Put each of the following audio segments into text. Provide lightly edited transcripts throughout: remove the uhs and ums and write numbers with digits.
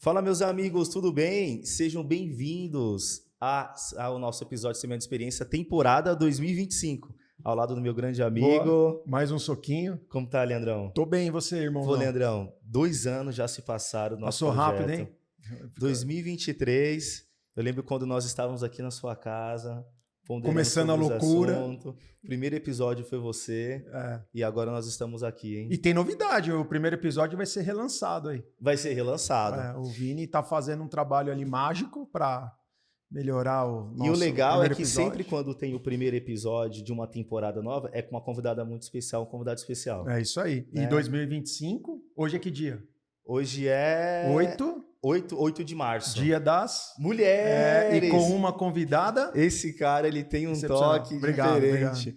Fala, meus amigos, tudo bem? Sejam bem-vindos ao nosso episódio de Semana de Experiência, temporada 2025. Ao lado do meu grande amigo. Boa. Mais um soquinho. Como tá, Leandrão? Tô bem, e você, irmão? Pô, Leandrão, 2 anos já se passaram do nosso Passou projeto. rápido, hein? 2023, eu lembro quando nós estávamos aqui na sua casa, começando a loucura. O primeiro episódio foi você, e agora nós estamos aqui, hein? E tem novidade, o primeiro episódio vai ser relançado aí. Vai ser relançado. O Vini tá fazendo um trabalho ali mágico para melhorar o nosso. E o legal é que episódio. sempre quando tem o primeiro episódio de uma temporada nova, é com uma convidada muito especial, um convidado especial. É isso aí. E 2025, hoje é que dia? Hoje é... 8 de março. Dia das Mulheres. E com uma convidada. Esse cara, ele tem um toque diferente. Obrigado.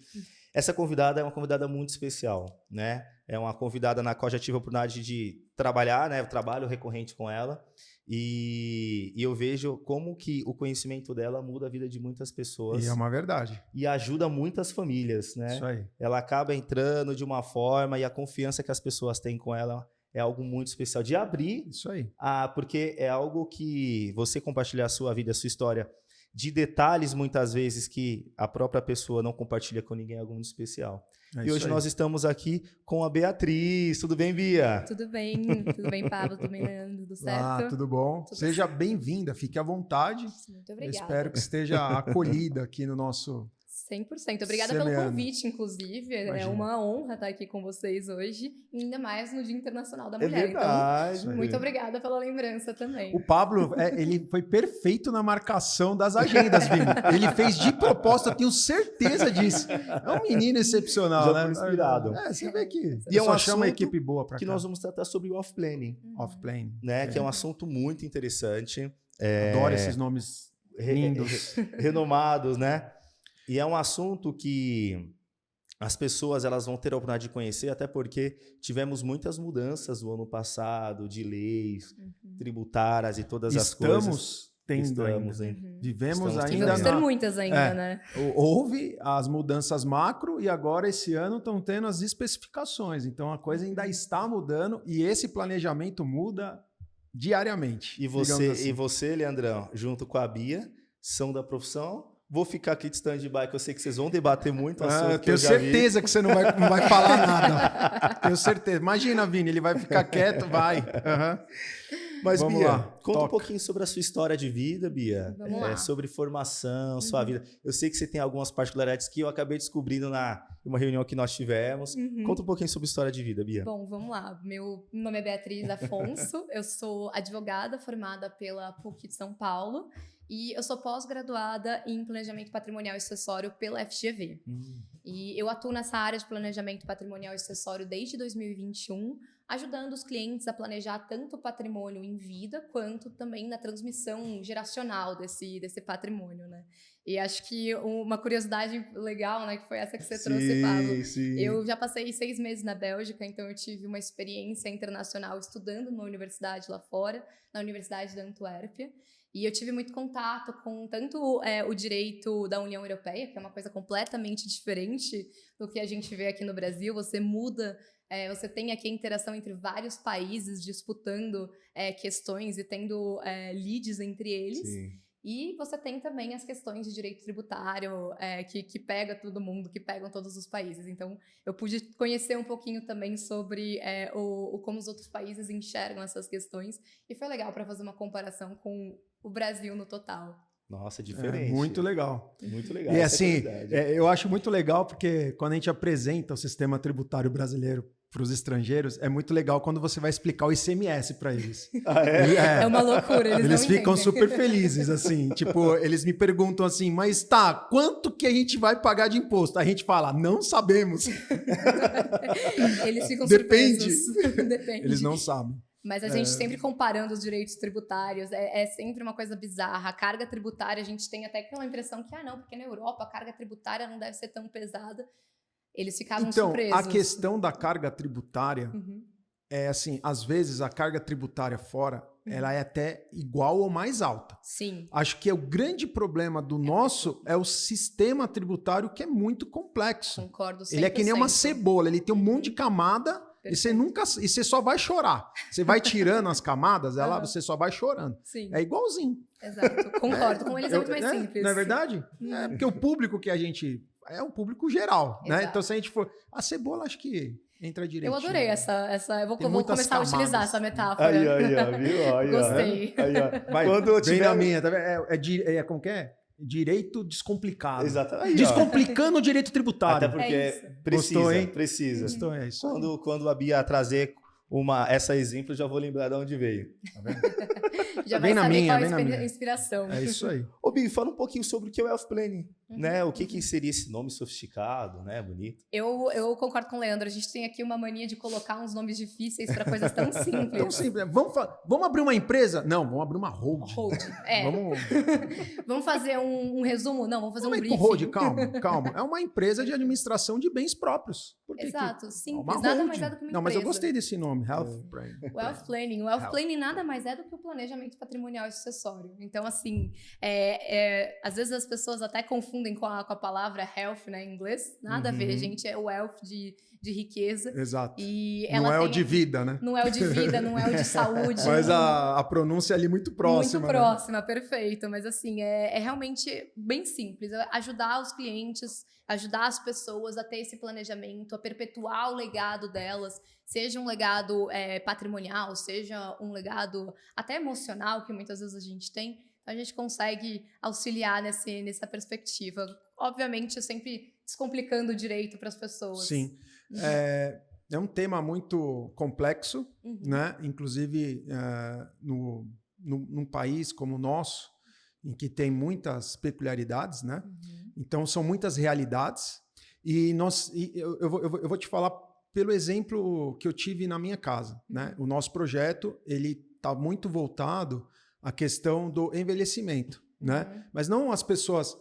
Essa convidada é uma convidada muito especial, né? É uma convidada na qual já tive a oportunidade de trabalhar, né? Eu trabalho recorrente com ela. E eu vejo como que o conhecimento dela muda a vida de muitas pessoas. E é uma verdade. E ajuda muitas famílias, né? Isso aí. Ela acaba entrando de uma forma e a confiança que as pessoas têm com ela é algo muito especial. De abrir, isso aí. Porque é algo que você compartilhar a sua vida, a sua história, de detalhes muitas vezes que a própria pessoa não compartilha com ninguém, é algo muito especial. E hoje nós estamos aqui com a Beatriz. Tudo bem, Bia? Tudo bem, Pablo? Tudo bem, Leandro? Tudo certo? Tudo bom? Tudo Seja bem-vinda, fique à vontade. Muito obrigada. Eu espero que esteja acolhida aqui no nosso... 100%. Obrigada pelo convite, inclusive. Imagina. É uma honra estar aqui com vocês hoje, ainda mais no Dia Internacional da Mulher. É verdade. Então, muito obrigada pela lembrança também. O Pablo, ele foi perfeito na marcação das agendas, Vini. Ele fez de propósito, eu tenho certeza disso. É um menino excepcional, já né? Inspirado. Você vê que... E é um chama uma equipe boa para cá. Que nós vamos tratar sobre o off-planning. Off-planning. Né? Que é um assunto muito interessante. Adoro esses nomes lindos. Renomados, né? E é um assunto que as pessoas elas vão ter a oportunidade de conhecer, até porque tivemos muitas mudanças no ano passado, de leis tributárias e todas as coisas. Estamos ainda. Vivemos ainda. Vamos ter muitas ainda, né? Houve as mudanças macro e agora esse ano estão tendo as especificações. Então a coisa ainda está mudando e esse planejamento muda diariamente. E você, Leandrão, junto com a Bia, são da profissão. Vou ficar aqui de stand-by, que eu sei que vocês vão debater muito assunto. Tenho certeza que você não vai falar nada. Tenho certeza. Imagina, Vini, ele vai ficar quieto, vai. Mas, vamos Bia, lá. Conta um pouquinho sobre a sua história de vida, Bia. Vamos lá. Sobre formação, sua vida. Eu sei que você tem algumas particularidades que eu acabei descobrindo uma reunião que nós tivemos. Conta um pouquinho sobre a história de vida, Bia. Bom, vamos lá. Meu nome é Beatriz Afonso. Eu sou advogada formada pela PUC de São Paulo. E eu sou pós-graduada em Planejamento Patrimonial e Sucessório pela FGV. E eu atuo nessa área de Planejamento Patrimonial e Sucessório desde 2021, ajudando os clientes a planejar tanto o patrimônio em vida, quanto também na transmissão geracional desse patrimônio, né? E acho que uma curiosidade legal, né, que foi essa que você trouxe, Pablo. Sim. Eu já passei 6 meses na Bélgica, então eu tive uma experiência internacional estudando numa universidade lá fora, na Universidade da Antuérpia. E eu tive muito contato com tanto o direito da União Europeia, que é uma coisa completamente diferente do que a gente vê aqui no Brasil. Você muda, você tem aqui a interação entre vários países disputando questões e tendo leads entre eles. Sim. E você tem também as questões de direito tributário que pega todo mundo, que pegam todos os países. Então, eu pude conhecer um pouquinho também sobre como os outros países enxergam essas questões. E foi legal para fazer uma comparação com o Brasil no total. Nossa, diferente. Muito legal. Muito legal. E assim, eu acho muito legal porque quando a gente apresenta o sistema tributário brasileiro para os estrangeiros, é muito legal quando você vai explicar o ICMS para eles. É uma loucura. Eles ficam super felizes, assim. Tipo, eles me perguntam assim, mas quanto que a gente vai pagar de imposto? A gente fala, não sabemos. Eles ficam Depende. surpresos. Depende. Eles não sabem. Mas a gente sempre comparando os direitos tributários, é sempre uma coisa bizarra. A carga tributária, a gente tem até aquela impressão que, não, porque na Europa a carga tributária não deve ser tão pesada. Eles ficavam surpresos. Então, a questão da carga tributária é assim, às vezes a carga tributária fora, ela é até igual ou mais alta. Sim. Acho que o grande problema do nosso é o sistema tributário, que é muito complexo. Concordo 100%. Ele é que nem uma cebola, ele tem um monte de camada E você só vai chorar. Você vai tirando as camadas, você só vai chorando. Sim. É igualzinho. Exato. Concordo. Com eles é muito mais simples. Não é verdade? É porque o público que a gente... É um público geral, né? Exato. Então, se a gente for... A cebola, acho que entra direitinho. Eu adorei essa eu vou começar camadas. a utilizar essa metáfora. Aí, ó, viu? Aí, ó. Gostei. Aí, ó. Vai, Quando eu vem tiver... na minha, tá vendo? Como que é? Direito descomplicado. Exatamente. Aí, ó. Descomplicando o direito tributário. Até porque É isso. precisa, Gostou, hein? precisa. Então é isso. Quando a Bia trazer essa exemplo, eu já vou lembrar de onde veio. Tá vendo? Já Vem vai na saber minha, qual vem na é a minha. inspiração. É isso aí. Ô, Bia, fala um pouquinho sobre o que é o Wealth Planning, né? O que seria esse nome sofisticado, né? Bonito. Eu concordo com o Leandro. A gente tem aqui uma mania de colocar uns nomes difíceis para coisas tão simples. Então, simples. Vamos abrir uma empresa? Não, vamos abrir uma hold. Hold. É. Vamos fazer um resumo? Não, vamos fazer um briefing. Hold, calma. É uma empresa de administração de bens próprios. Exato, É simples. uma Nada hold. mais é do que uma empresa. Não, mas eu gostei desse nome, Health Planning. Wealth Planning. O Wealth Planning nada mais é do que o planejamento patrimonial e sucessório. Então, assim, às vezes as pessoas até confundem com a palavra health, né, em inglês. Nada a ver, gente. É o wealth de riqueza. Exato. E não é o de vida, né? Não é o de vida, não é o de saúde. Mas a pronúncia é ali muito próxima. Muito próxima, perfeito. Mas assim, é realmente bem simples. Ajudar os clientes, ajudar as pessoas a ter esse planejamento, a perpetuar o legado delas, seja um legado patrimonial, seja um legado até emocional, que muitas vezes a gente tem. A gente consegue auxiliar nessa perspectiva. Obviamente, sempre descomplicando o direito para as pessoas. Sim. É um tema muito complexo, né? Inclusive num país como o nosso, em que tem muitas peculiaridades, né? Então, são muitas realidades. E eu vou te falar pelo exemplo que eu tive na minha casa, né? O nosso projeto, ele está muito voltado à questão do envelhecimento, né? Mas não as pessoas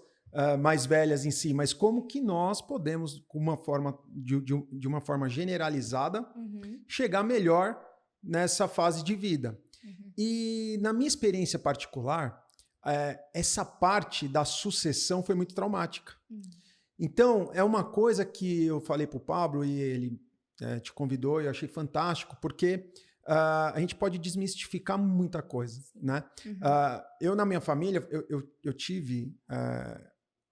mais velhas em si, mas como que nós podemos, de uma forma generalizada, chegar melhor nessa fase de vida. E na minha experiência particular, essa parte da sucessão foi muito traumática. Então, é uma coisa que eu falei para o Pablo e ele te convidou e eu achei fantástico, porque a gente pode desmistificar muita coisa, né? Eu, na minha família, eu tive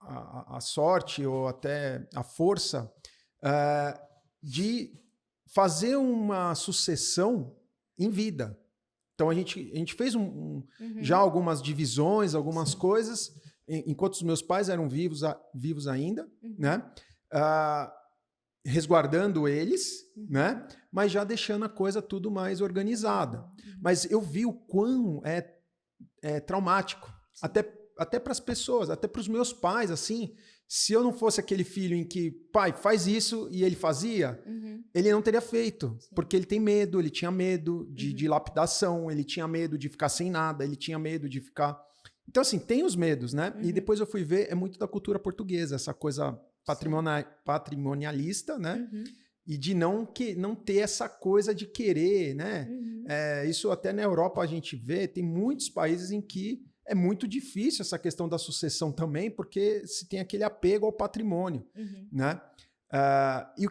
a sorte ou até a força de fazer uma sucessão em vida. Então, a gente fez já algumas divisões, algumas coisas, enquanto os meus pais eram vivos ainda, né? Resguardando eles, né? Mas já deixando a coisa tudo mais organizada. Mas eu vi o quão é traumático, até para as pessoas, até para os meus pais, assim, se eu não fosse aquele filho em que, pai, faz isso, e ele fazia, ele não teria feito, porque ele tem medo, ele tinha medo de lapidação, ele tinha medo de ficar sem nada, ele tinha medo de ficar... Então, assim, tem os medos, né? E depois eu fui ver, é muito da cultura portuguesa, essa coisa patrimonialista, né? E de não ter essa coisa de querer, né? Isso até na Europa a gente vê, tem muitos países em que é muito difícil essa questão da sucessão também, porque se tem aquele apego ao patrimônio, né? E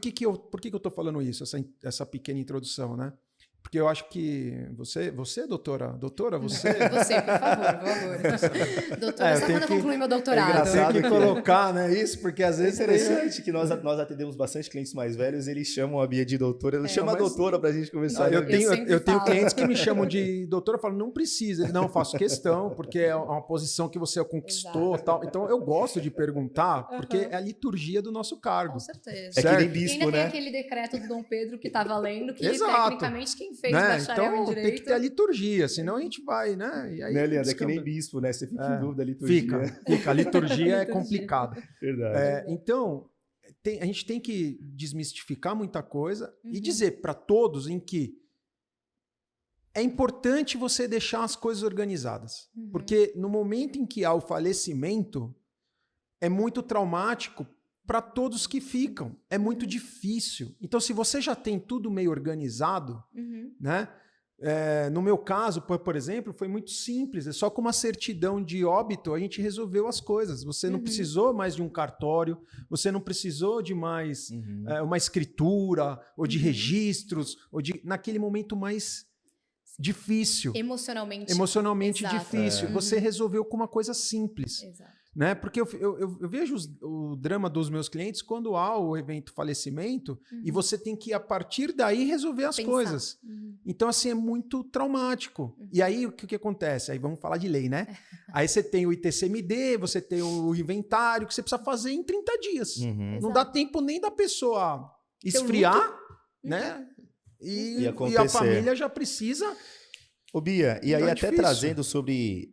por que eu estou falando isso, essa pequena introdução, né? Porque eu acho que você, doutora, você... Você, por favor. Doutora, só quando eu concluir meu doutorado. Eu tenho que colocar, né, isso, porque às vezes... É interessante que nós atendemos bastante clientes mais velhos, eles chamam a Bia de doutora, eles chamam a doutora pra gente conversar. Eu tenho clientes que me chamam de doutora, eu falo, não precisa. Não, eu faço questão, porque é uma posição que você conquistou, tal. Então, eu gosto de perguntar, porque é a liturgia do nosso cargo. Com certeza. É que nem bispo, e ainda né? tem aquele decreto do Dom Pedro que tá valendo, que Exato. tecnicamente quem fez né? bacharel Então, em direito... tem que ter a liturgia, senão a gente vai, né? E aí, Né, Leandro? É que nem bispo, né? Você fica em dúvida, a liturgia. Fica. A liturgia é complicada. Verdade. Então, a gente tem que desmistificar muita coisa e dizer para todos em que é importante você deixar as coisas organizadas. Porque no momento em que há o falecimento, é muito traumático para todos que ficam. É muito difícil. Então, se você já tem tudo meio organizado, né? No meu caso, por exemplo, foi muito simples. É só com uma certidão de óbito a gente resolveu as coisas. Você não precisou mais de um cartório, você não precisou de mais uma escritura, ou de registros, ou de naquele momento mais difícil. Emocionalmente difícil. Você resolveu com uma coisa simples. Exato. Né? Porque eu vejo o drama dos meus clientes quando há o evento falecimento e você tem que, a partir daí, resolver as coisas. Então, assim, é muito traumático. E aí, o que acontece? Aí vamos falar de lei, né? Aí você tem o ITCMD, você tem o inventário, que você precisa fazer em 30 dias. Não dá tempo nem da pessoa esfriar, né? E a família já precisa... Ô, Bia, e aí é até difícil. trazendo sobre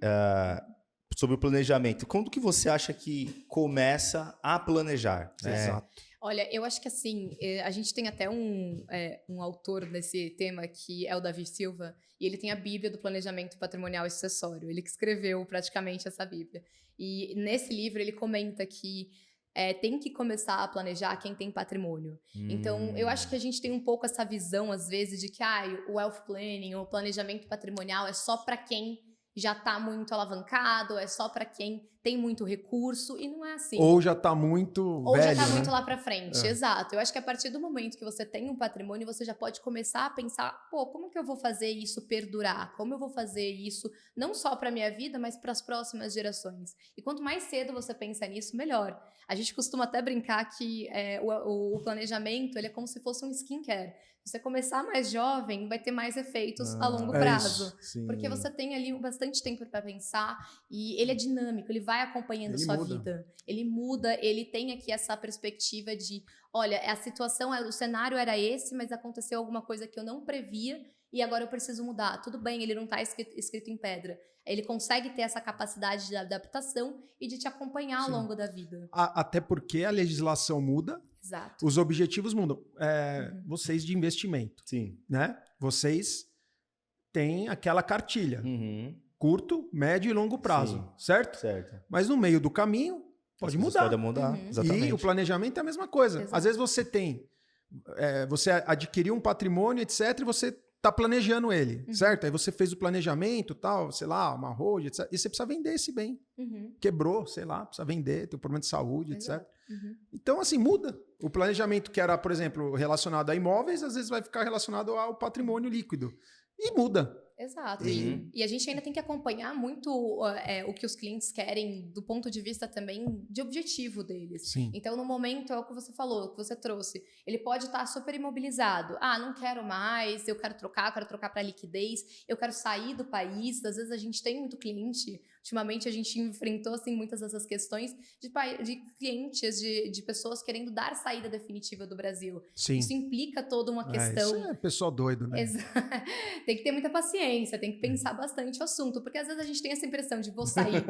o planejamento, quando que você acha que começa a planejar? Exato. Olha, eu acho que assim, a gente tem até um autor nesse tema que é o Davi Silva, e ele tem a Bíblia do Planejamento Patrimonial e Sucessório. Ele que escreveu praticamente essa Bíblia. E nesse livro ele comenta que tem que começar a planejar quem tem patrimônio. Então, eu acho que a gente tem um pouco essa visão, às vezes, de que o wealth planning, o planejamento patrimonial é só para quem já está muito alavancado, é só para quem tem muito recurso, e não é assim. Ou já está muito Ou velho, já está né? muito lá para frente, exato. Eu acho que a partir do momento que você tem um patrimônio, você já pode começar a pensar, como que eu vou fazer isso perdurar? Como eu vou fazer isso, não só para minha vida, mas para as próximas gerações? E quanto mais cedo você pensa nisso, melhor. A gente costuma até brincar que o planejamento ele é como se fosse um skincare. Se você começar mais jovem, vai ter mais efeitos a longo prazo. Porque você tem ali bastante tempo para pensar e ele é dinâmico, ele vai acompanhando a sua vida. Ele muda, ele tem aqui essa perspectiva de, olha, a situação, o cenário era esse, mas aconteceu alguma coisa que eu não previa e agora eu preciso mudar. Tudo bem, ele não está escrito em pedra. Ele consegue ter essa capacidade de adaptação e de te acompanhar ao longo da vida. Até porque a legislação muda. Exato. Os objetivos mudam. Vocês de investimento, né? Vocês têm aquela cartilha. Curto, médio e longo prazo, certo? Mas no meio do caminho, pode mudar. Pode mudar, exatamente. E o planejamento é a mesma coisa. Exato. Às vezes você tem... você adquiriu um patrimônio, etc., e você está planejando ele, certo? Aí você fez o planejamento, tal, sei lá, uma road, etc. E você precisa vender esse bem. Quebrou, sei lá, precisa vender, tem um problema de saúde, etc. Então, assim, muda. O planejamento que era, por exemplo, relacionado a imóveis, às vezes vai ficar relacionado ao patrimônio líquido. E muda. Exato. E a gente ainda tem que acompanhar muito o que os clientes querem do ponto de vista também de objetivo deles. Sim. Então, no momento, é o que você falou, o que você trouxe. Ele pode estar super imobilizado. Não quero mais, eu quero trocar para liquidez, eu quero sair do país. Às vezes a gente tem muito cliente, ultimamente a gente enfrentou assim, muitas dessas questões de clientes, de pessoas querendo dar saída definitiva do Brasil. Sim. Isso implica toda uma questão... Isso é pessoal doido, né? Tem que ter muita paciência, tem que pensar bastante o assunto, porque às vezes a gente tem essa impressão de vou sair,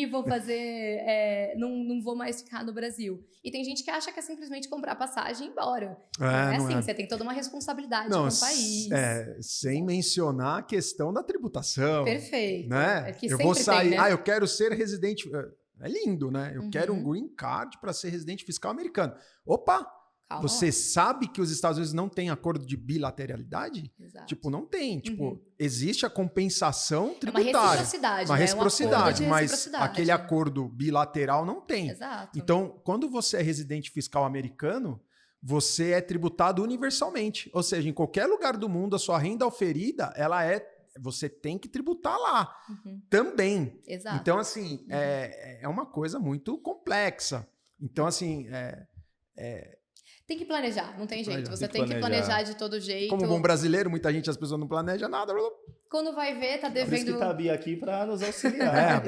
vou fazer, não vou mais ficar no Brasil. E tem gente que acha que é simplesmente comprar passagem e ir embora. Não é assim, você tem toda uma responsabilidade com o país. Sem mencionar a questão da tributação. Perfeito. Né? Eu vou sair, eu quero ser residente... É lindo, né? Eu quero um green card para ser residente fiscal americano. Opa! Calma. Você sabe que os Estados Unidos não têm acordo de bilateralidade? Exato. Tipo, não tem. Tipo, existe a compensação tributária. Uma reciprocidade. Uma reciprocidade, um mas aquele acordo bilateral não tem. Exato. Então, quando você é residente fiscal americano, você é tributado universalmente. Ou seja, em qualquer lugar do mundo, a sua renda oferida, você tem que tributar lá também. Exato. Então, assim, é uma coisa muito complexa. Então, assim, tem que planejar, não tem jeito. Você tem que planejar de todo jeito. Como bom brasileiro, muita gente, as pessoas não planejam nada. Quando vai ver, tá devendo... Por isso que tá a Bia aqui para nos auxiliar.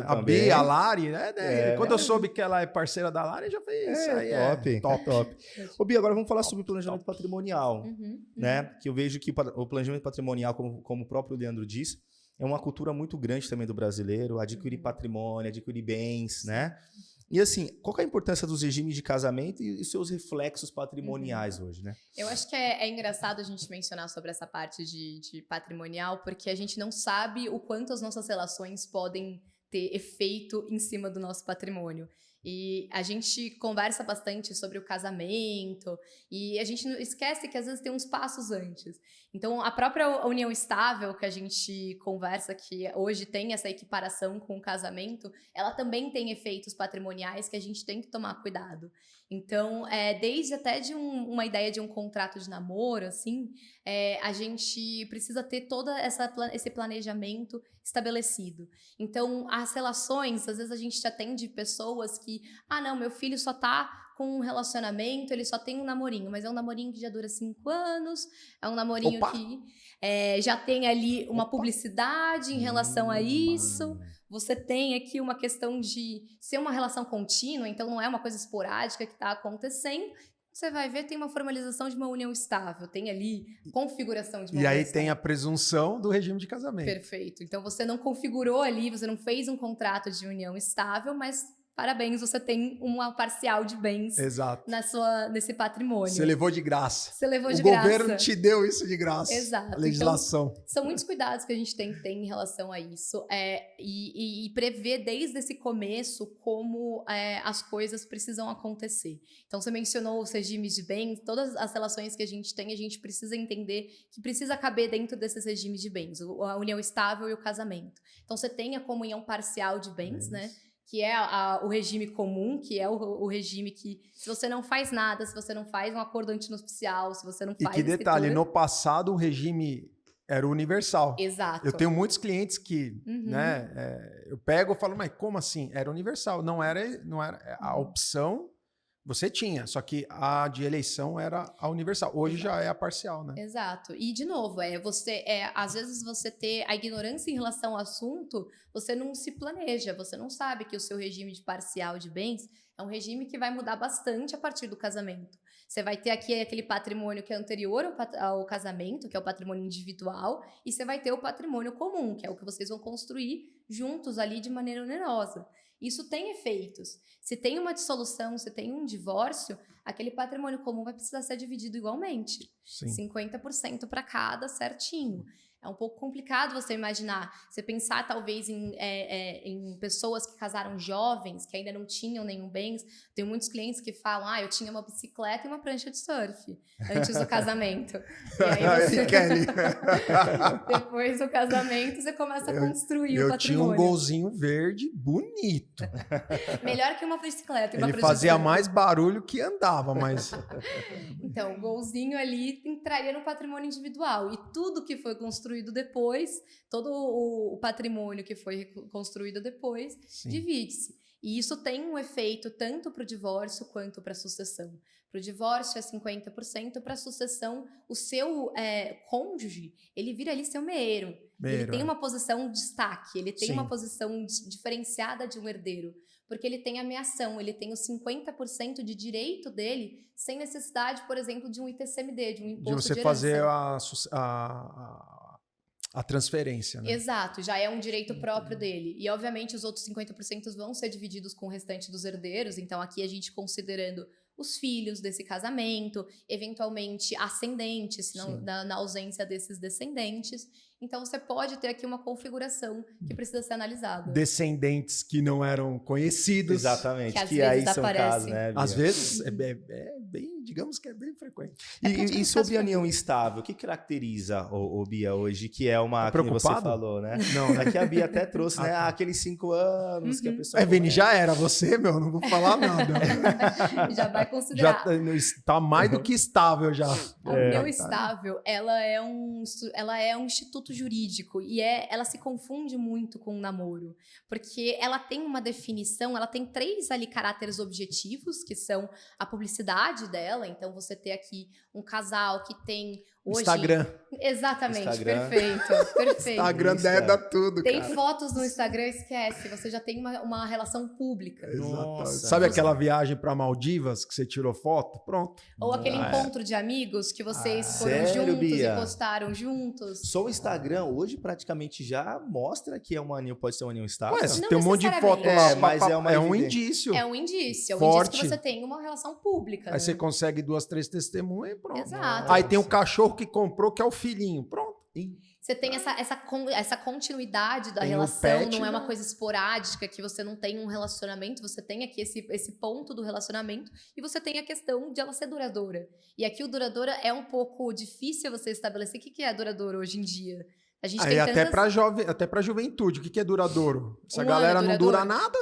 A Bia, a Lari, né? Quando eu soube que ela é parceira da Lari, eu já falei, isso aí top. Ô, Bia, agora vamos falar sobre o planejamento patrimonial, né? Que eu vejo que o planejamento patrimonial, como o próprio Leandro disse, é uma cultura muito grande também do brasileiro, adquirir patrimônio, adquirir bens, né? E assim, qual que é a importância dos regimes de casamento e seus reflexos patrimoniais hoje, né? Eu acho que é engraçado a gente mencionar sobre essa parte de patrimonial, porque a gente não sabe o quanto as nossas relações podem ter efeito em cima do nosso patrimônio. E a gente conversa bastante sobre o casamento e a gente não esquece que às vezes tem uns passos antes. Então, a própria união estável que a gente conversa, que hoje tem essa equiparação com o casamento, ela também tem efeitos patrimoniais que a gente tem que tomar cuidado. Então, desde até de uma ideia de um contrato de namoro, assim, a gente precisa ter todo esse planejamento estabelecido. Então, as relações, às vezes a gente atende pessoas que, não, meu filho só tá com um relacionamento, ele só tem um namorinho, mas é um namorinho que já dura 5 anos, é um namorinho que já tem ali uma publicidade em relação a isso. Você tem aqui uma questão de ser uma relação contínua, então não é uma coisa esporádica que está acontecendo. Você vai ver, tem uma formalização de uma união estável, tem ali configuração de uma união estável. Tem a presunção do regime de casamento. Perfeito. Então você não configurou ali, você não fez um contrato de união estável, mas parabéns, você tem uma parcial de bens Exato. nesse patrimônio. Você levou de graça. Você levou de graça. O governo te deu isso de graça. Exato. A legislação. Então, são muitos cuidados que a gente tem que ter em relação a isso. E prever desde esse começo como as coisas precisam acontecer. Então, você mencionou os regimes de bens, todas as relações que a gente tem, a gente precisa entender que precisa caber dentro desses regimes de bens, a união estável e o casamento. Então, você tem a comunhão parcial de bens, né? Que é o regime comum, que é o regime que, se você não faz nada, se você não faz um acordo antinupcial, se você não faz... E que detalhe, no passado o regime era universal. Exato. Eu tenho muitos clientes que, eu pego e falo, mas como assim? Era universal. Não era a opção... Você tinha, só que a de eleição era a universal. Hoje já é a parcial, né? Exato. E, de novo, às vezes você ter a ignorância em relação ao assunto, você não se planeja, você não sabe que o seu regime de parcial de bens é um regime que vai mudar bastante a partir do casamento. Você vai ter aqui aquele patrimônio que é anterior ao casamento, que é o patrimônio individual, e você vai ter o patrimônio comum, que é o que vocês vão construir juntos ali de maneira onerosa. Isso tem efeitos. Se tem uma dissolução, se tem um divórcio, aquele patrimônio comum vai precisar ser dividido igualmente. Sim. 50% para cada, certinho. É um pouco complicado você imaginar, você pensar talvez em pessoas que casaram jovens, que ainda não tinham nenhum bens. Tem muitos clientes que falam, eu tinha uma bicicleta e uma prancha de surf antes do casamento. E aí depois do casamento, você começa a construir o patrimônio. Eu tinha um golzinho verde bonito. Melhor que uma bicicleta e uma Ele prancha fazia de surf. mais barulho que andava, mas... Então, o golzinho ali entraria no patrimônio individual. E tudo que foi construído depois, todo o patrimônio que foi construído depois, divide-se. E isso tem um efeito tanto para o divórcio quanto para a sucessão. Para o divórcio é 50%, para a sucessão, o seu cônjuge, ele vira ali seu meeiro. Ele tem uma posição de destaque, ele tem uma posição diferenciada de um herdeiro. Porque ele tem ameação, ele tem os 50% de direito dele, sem necessidade, por exemplo, de um ITCMD, de um imposto de herança. De você fazer a transferência, né? Exato, já é um direito próprio dele. E, obviamente, os outros 50% vão ser divididos com o restante dos herdeiros. Então, aqui a gente considerando os filhos desse casamento, eventualmente ascendentes, na ausência desses descendentes. Então, você pode ter aqui uma configuração que precisa ser analisada. Descendentes que não eram conhecidos. Exatamente, que às que aí vezes são casos, né, Bia? Às vezes, bem, digamos que é bem frequente. E sobre a união estável, o que caracteriza, Bia, hoje, que é uma que você falou, né? Não, Aqui a Bia até trouxe, né? Aqueles 5 anos que a pessoa... Vini, já era você, não vou falar nada. Já vai considerar. Já está mais do que estável já. A união estável, ela é um instituto jurídico e ela se confunde muito com o namoro, porque ela tem uma definição, ela tem 3 ali caráteres objetivos, que são a publicidade dela. Então você ter aqui um casal que tem hoje... Instagram. Exatamente, Instagram. Perfeito. Instagram dá tudo, tem cara. fotos no Instagram, esquece, você já tem uma relação pública. Nossa. Sabe aquela viagem para Maldivas que você tirou foto? Pronto. Ou aquele encontro de amigos que vocês foram sério, juntos Bia? e postaram juntos. Só o Instagram hoje praticamente já mostra que pode ser uma união estável. Ué, Não tem um monte de foto necessariamente. lá. Mas é um evidência. indício. É um indício. É um Forte. indício que você tem uma relação pública. Aí você consegue 2, 3 testemunhas e pronto. Exato. Aí tem um cachorro que comprou, que é o filhinho. Pronto. Você tem essa continuidade da Tem o relação, pet, não é uma né? coisa esporádica, que você não tem um relacionamento, você tem aqui esse ponto do relacionamento e você tem a questão de ela ser duradoura. E aqui o duradoura é um pouco difícil você estabelecer. O que é duradouro hoje em dia? A gente Aí tem até tantas... pra jovem, até pra juventude, o que é duradouro? Essa Um galera ano não dura nada?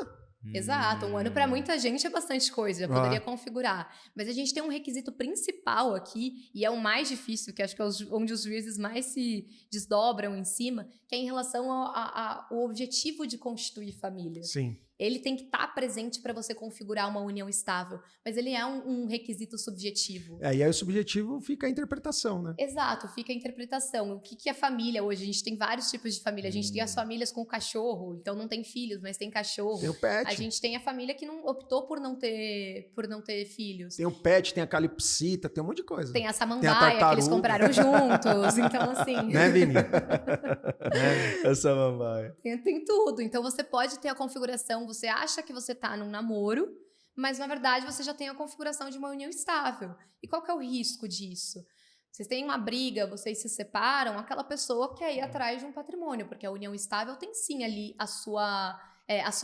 Exato, um ano para muita gente é bastante coisa, já poderia Ah. configurar. Mas a gente tem um requisito principal aqui, e é o mais difícil, que acho que é onde os juízes mais se desdobram em cima, que é em relação ao objetivo de constituir família. Sim. Ele tem que estar presente para você configurar uma união estável, mas ele é um requisito subjetivo. E aí o subjetivo fica a interpretação, né? Exato, fica a interpretação. O que é família hoje? A gente tem vários tipos de família. A gente tem as famílias com cachorro, então não tem filhos, mas tem cachorro. Tem o pet. A gente tem a família que não optou por não ter filhos. Tem o pet, tem a calipsita, tem um monte de coisa. Tem a Tem a samambaia que eles tartaruga. compraram juntos. Então, assim. Né, Vini? Essa mambaia. Tem tudo. Então, você pode ter a configuração. Você acha que você tá num namoro, mas na verdade você já tem a configuração de uma união estável. E qual que é o risco disso? Vocês têm uma briga, vocês se separam, aquela pessoa quer ir atrás de um patrimônio, porque a união estável tem sim ali a sua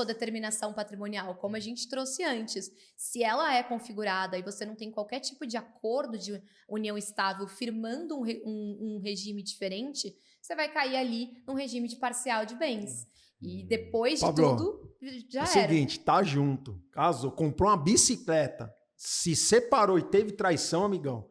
determinação patrimonial, como a gente trouxe antes. Se ela é configurada e você não tem qualquer tipo de acordo de união estável firmando um regime diferente, você vai cair ali num regime de parcial de bens. E depois de Pablo, tudo, já É o era. seguinte, tá junto, casou, comprou uma bicicleta, se separou e teve traição, amigão,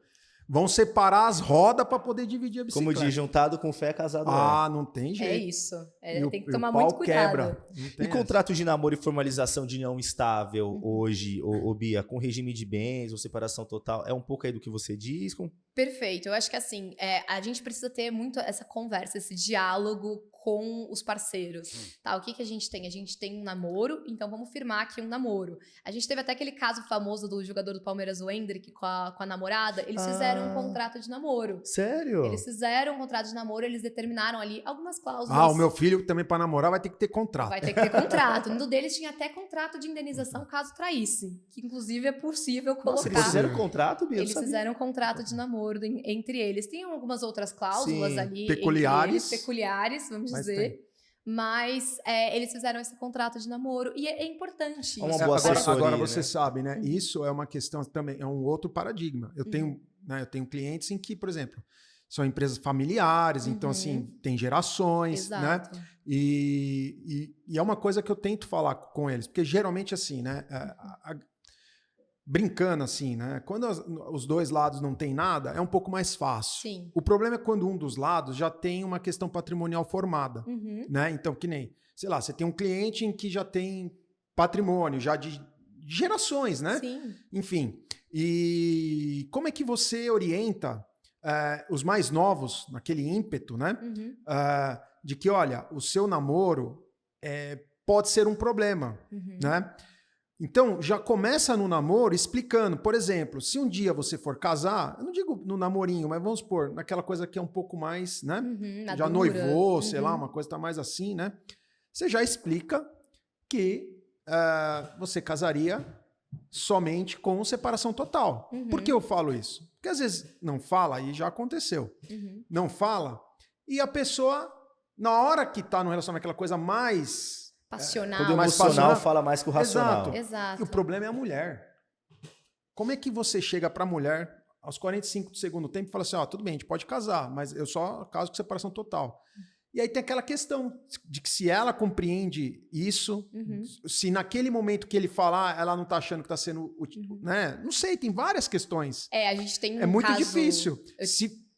vão separar as rodas para poder dividir a bicicleta. Como diz, juntado com fé, casado não tem É jeito. isso. E Tem que e tomar pau muito cuidado. quebra. Não tem E essa. contrato de namoro e formalização de união estável hoje, ô Bia, com regime de bens ou separação total, é um pouco aí do que você diz? Perfeito. Eu acho que assim, a gente precisa ter muito essa conversa, esse diálogo com os parceiros. Tá, o que a gente tem? A gente tem um namoro, então vamos firmar aqui um namoro. A gente teve até aquele caso famoso do jogador do Palmeiras, o Endrick, com a namorada. Eles fizeram um contrato de namoro. Sério? Eles fizeram um contrato de namoro, eles determinaram ali algumas cláusulas. O meu filho também para namorar vai ter que ter contrato. Vai ter que ter contrato. No deles tinha até contrato de indenização caso traísse. Que inclusive é possível colocar. Nossa, eles fizeram contrato, Bia? Eu Eles não sabia. fizeram um contrato de namoro entre eles. Tem algumas outras cláusulas Sim, ali. peculiares. Entre eles, peculiares, vamos Mas dizer. tem. Mas eles fizeram esse contrato de namoro. E é importante. É uma isso. boa assessoria, Agora né? você sabe, né? Isso é uma questão também, é um outro paradigma. Eu tenho clientes em que, por exemplo, são empresas familiares, então assim, tem gerações, Exato. né? E é uma coisa que eu tento falar com eles, porque geralmente assim, né? Brincando assim, né? Quando os dois lados não tem nada, é um pouco mais fácil. Sim. O problema é quando um dos lados já tem uma questão patrimonial formada, Uhum. né? Então, que nem, sei lá, você tem um cliente em que já tem patrimônio, já de gerações, né? Sim. Enfim, e como é que você orienta os mais novos naquele ímpeto, né? Uhum. De que, olha, o seu namoro pode ser um problema, Uhum. né? Então, já começa no namoro explicando, por exemplo, se um dia você for casar, eu não digo no namorinho, mas vamos supor, naquela coisa que é um pouco mais, né? Uhum. Já Madura. noivou, sei lá, Uhum. uma coisa tá mais assim, né? Você já explica que você casaria somente com separação total. Uhum. Por que eu falo isso? Porque às vezes não fala e já aconteceu. Uhum. Não fala e a pessoa, na hora que tá no relacionamento, aquela coisa mais... Passional. Quando o mais emocional passional. fala mais que o racional. Exato. Exato. E o problema é a mulher. Como é que você chega para a mulher aos 45 do segundo tempo e fala assim, tudo bem, a gente pode casar, mas eu só caso com separação total. E aí tem aquela questão de que se ela compreende isso, Uhum. se naquele momento que ele falar, ela não tá achando que tá sendo, né? Não sei, tem várias questões. A gente tem um É muito caso... difícil.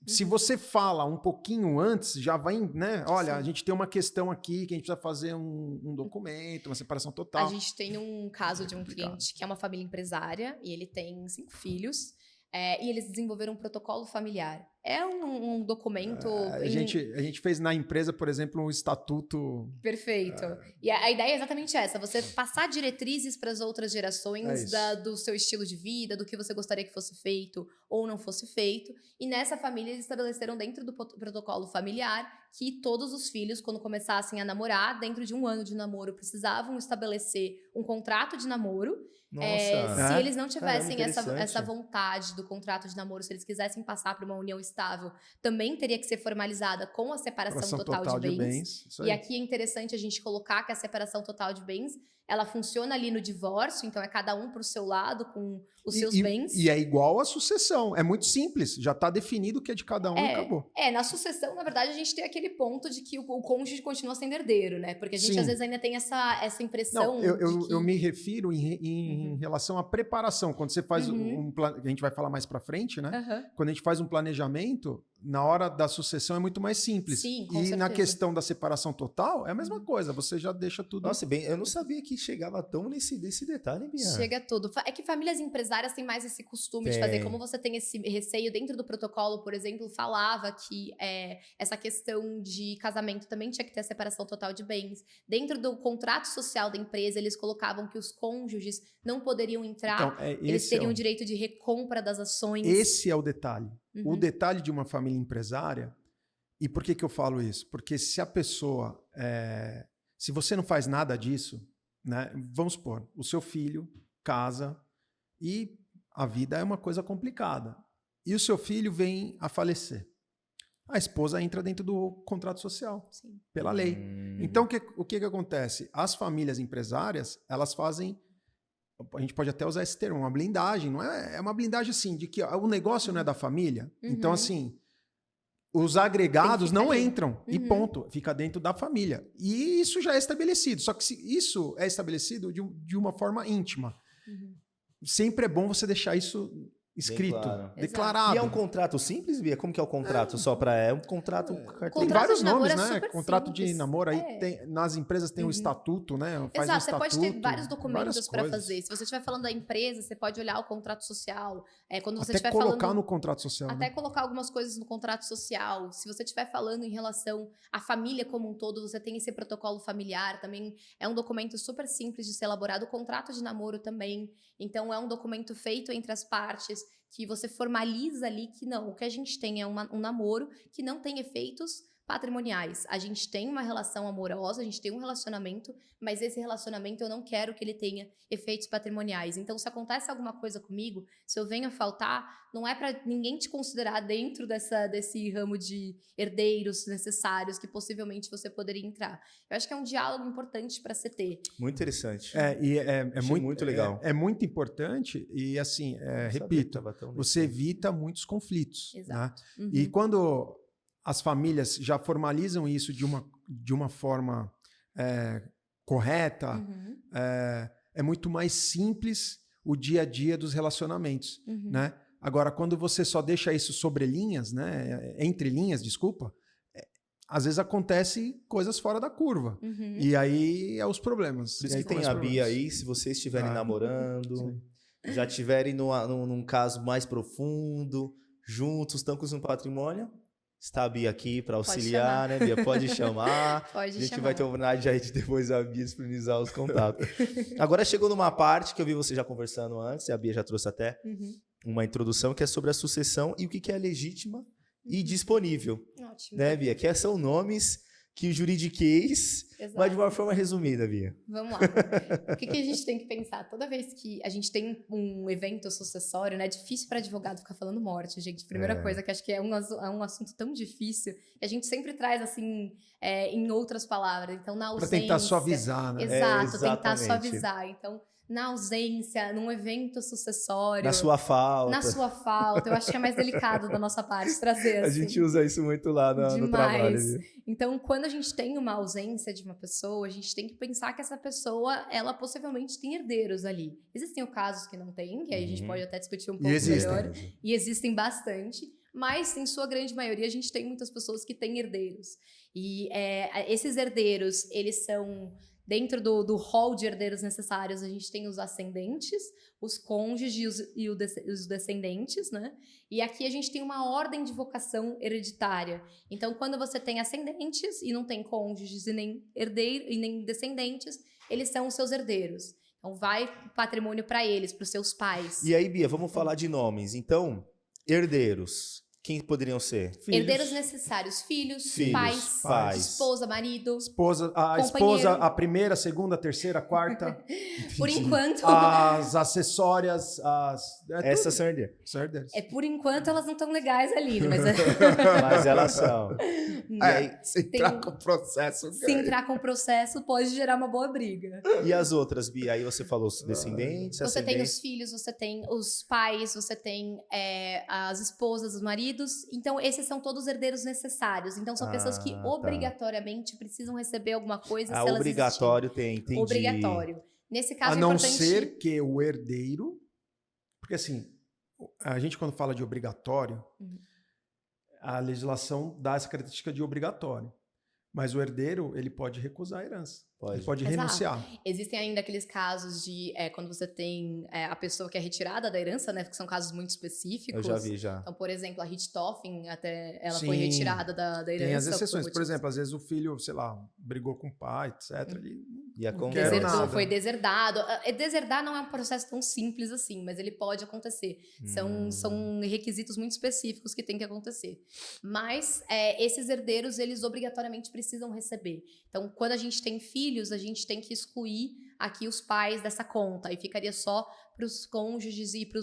Se você fala um pouquinho antes, já vai, né? Olha, Sim. a gente tem uma questão aqui que a gente precisa fazer um documento, uma separação total. A gente tem um caso de um complicado. cliente que é uma família empresária e ele tem 5 filhos e eles desenvolveram um protocolo familiar. É um documento... A gente fez na empresa, por exemplo, um estatuto. Perfeito. E a ideia é exatamente essa, você passar diretrizes para as outras gerações do seu estilo de vida, do que você gostaria que fosse feito ou não fosse feito. E nessa família eles estabeleceram dentro do protocolo familiar que todos os filhos, quando começassem a namorar, dentro de 1 ano de namoro, precisavam estabelecer um contrato de namoro. Nossa. Se eles não tivessem Caramba, interessante. essa vontade do contrato de namoro, se eles quisessem passar para uma união estável, estável, também teria que ser formalizada com a separação total de bens. Isso aí. E aqui é interessante a gente colocar que a separação total de bens, ela funciona ali no divórcio, então é cada um pro seu lado, com os seus bens. E é igual à sucessão, é muito simples, já está definido o que é de cada um e acabou. Na sucessão, na verdade, a gente tem aquele ponto de que o cônjuge continua sendo herdeiro, né? Porque a gente, às vezes, ainda tem essa impressão. Não, eu me refiro em relação à preparação. Quando você faz a gente vai falar mais para frente, né? Quando a gente faz um planejamento, na hora da sucessão é muito mais simples. Sim, com e certeza. na questão da separação total, é a mesma coisa, você já deixa tudo... Nossa, bem, eu não sabia que chegava tão nesse detalhe, Bia. Chega tudo. É que famílias empresárias têm mais esse costume de fazer. Como você tem esse receio dentro do protocolo, por exemplo, falava que essa questão de casamento também tinha que ter a separação total de bens. Dentro do contrato social da empresa, eles colocavam que os cônjuges não poderiam entrar, Então, eles teriam o direito de recompra das ações. Esse é o detalhe. O detalhe de uma família empresária, e por que eu falo isso? Porque se a pessoa, se você não faz nada disso, né, vamos supor, o seu filho casa e a vida é uma coisa complicada. E o seu filho vem a falecer. A esposa entra dentro do contrato social, Sim. pela lei. Então, o que acontece? As famílias empresárias, elas fazem... A gente pode até usar esse termo, uma blindagem. Não é uma blindagem assim, de que o negócio não é da família. Então, assim, os agregados não ali. entram e ponto. Fica dentro da família. E isso já é estabelecido. Só que isso é estabelecido de uma forma íntima. Sempre é bom você deixar isso escrito, claro. declarado. E é um contrato simples, Bia? Como que é o contrato? É um contrato Tem Contrato vários de namoro nomes, é né? super Contrato de simples. namoro aí nas empresas tem o estatuto, né? Faz Exato, um você pode estatuto, ter vários documentos para coisas. fazer. Se você estiver falando da empresa, você pode olhar o contrato social. Quando você Até estiver colocar falando, no contrato social. até né? colocar algumas coisas no contrato social. Se você estiver falando em relação à família como um todo, você tem esse protocolo familiar também. É um documento super simples de ser elaborado. O contrato de namoro também. Então, é um documento feito entre as partes que você formaliza ali que não, o que a gente tem é um namoro que não tem efeitos patrimoniais. A gente tem uma relação amorosa, a gente tem um relacionamento, mas esse relacionamento eu não quero que ele tenha efeitos patrimoniais. Então, se acontece alguma coisa comigo, se eu venho a faltar, não é para ninguém te considerar dentro desse ramo de herdeiros necessários que possivelmente você poderia entrar. Eu acho que é um diálogo importante para se ter. Muito interessante. É muito legal. É muito importante e, assim, repito, você evita muitos conflitos. Exato. Né? E quando as famílias já formalizam isso de uma forma correta, é muito mais simples o dia a dia dos relacionamentos. Né? Agora, quando você só deixa isso sobre linhas, né? Entre linhas, desculpa, às vezes acontece coisas fora da curva. E aí é os problemas. Por isso que tem a Bia aí, se vocês estiverem namorando, já estiverem num caso mais profundo, juntos, estão com um patrimônio, está a Bia aqui para auxiliar, né, Bia? Pode chamar. Pode a gente chamar. vai ter a oportunidade aí de depois a Bia disponibilizar os contatos. Agora chegou numa parte que eu vi você já conversando antes, e a Bia já trouxe até uma introdução, que é sobre a sucessão e o que é legítima e disponível. Ótimo. Né, Bia? Que são nomes que o juridiquês, mas de uma forma resumida, Bia. Vamos lá. O que a gente tem que pensar? Toda vez que a gente tem um evento sucessório, né? É difícil para advogado ficar falando morte, gente. Primeira coisa, que acho que é um assunto tão difícil, que a gente sempre traz, assim, em outras palavras. Então, na ausência... Para tentar suavizar, né? Exato, tentar exatamente. suavizar. Então, na ausência, num evento sucessório... Na sua falta. Na sua falta. Eu acho que é mais delicado da nossa parte trazer, assim. A gente usa isso muito lá no trabalho. Viu? Então, quando a gente tem uma ausência de uma pessoa, a gente tem que pensar que essa pessoa, ela possivelmente tem herdeiros ali. Existem casos que não tem, que aí a gente pode até discutir um pouco melhor. E existem bastante. Mas, em sua grande maioria, a gente tem muitas pessoas que têm herdeiros. E esses herdeiros, eles são... Dentro do hall de herdeiros necessários, a gente tem os ascendentes, os cônjuges e os descendentes, né? E aqui a gente tem uma ordem de vocação hereditária. Então, quando você tem ascendentes e não tem cônjuges e nem descendentes, eles são os seus herdeiros. Então, vai patrimônio para eles, para os seus pais. E aí, Bia, vamos falar de nomes. Então, herdeiros. Quem poderiam ser? Herdeiros necessários, filhos, pais, esposa, marido, a esposa, a primeira, a segunda, a terceira, a quarta. Por enquanto... As acessórias, Essas são herdeiras. Por enquanto elas não estão legais ali, mas... Mas elas são. Se entrar com o processo... Se entrar com o processo, pode gerar uma boa briga. E as outras, Bia? Aí você falou os descendentes, Você tem os filhos, você tem os pais, você tem as esposas, os maridos. Então, esses são todos herdeiros necessários. Então, são pessoas que obrigatoriamente precisam receber alguma coisa se elas obrigatório tem, entendi. Obrigatório. Nesse caso, a não ser que o herdeiro... Porque, assim, a gente quando fala de obrigatório, a legislação dá essa característica de obrigatório. Mas o herdeiro, ele pode recusar a herança. Ele pode renunciar. Existem ainda aqueles casos de quando você tem a pessoa que é retirada da herança, né? Que são casos muito específicos. Eu já vi, já. Então, por exemplo, a Richthofen, até ela foi retirada da herança. Tem as exceções. Por exemplo, às vezes o filho, sei lá, brigou com o pai, etc. Ele foi deserdado. Deserdar não é um processo tão simples assim, mas ele pode acontecer. São requisitos muito específicos que tem que acontecer. Mas esses herdeiros, eles obrigatoriamente precisam receber. Então, quando a gente tem filhos, a gente tem que excluir aqui os pais dessa conta e ficaria só para os cônjuges e para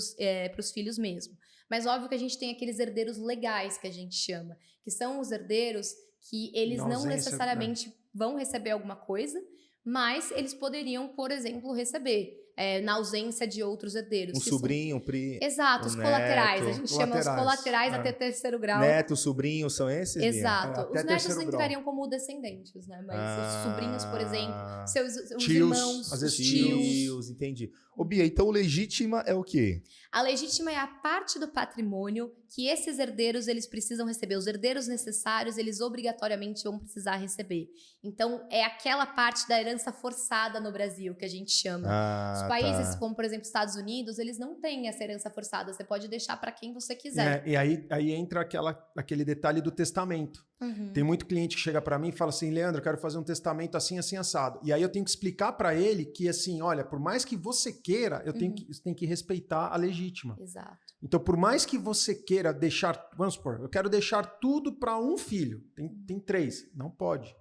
os filhos mesmo. Mas óbvio que a gente tem aqueles herdeiros legais que a gente chama, que são os herdeiros que eles não necessariamente vão receber alguma coisa, mas eles poderiam, por exemplo, receber na ausência de outros herdeiros. Um sobrinho, Exato, os colaterais. A gente chama os colaterais até terceiro grau. Neto, sobrinho, são esses? Exato. Os netos entrariam como descendentes, né? Mas os sobrinhos, por exemplo, seus irmãos, às vezes tios, entendi. Ô, Bia, então o legítima é o quê? A legítima é a parte do patrimônio que esses herdeiros, eles precisam receber. Os herdeiros necessários, eles obrigatoriamente vão precisar receber. Então, é aquela parte da herança forçada no Brasil, que a gente chama. Os países, como por exemplo, Estados Unidos, eles não têm essa herança forçada. Você pode deixar para quem você quiser. E aí entra aquele detalhe do testamento. Tem muito cliente que chega para mim e fala assim, Leandro, eu quero fazer um testamento assim, assim, assado. E aí eu tenho que explicar para ele que, assim, olha, por mais que você queira, você tem que respeitar a legítima. Exato. Então, por mais que você queira deixar, vamos supor, eu quero deixar tudo para um filho, tem 3, não pode.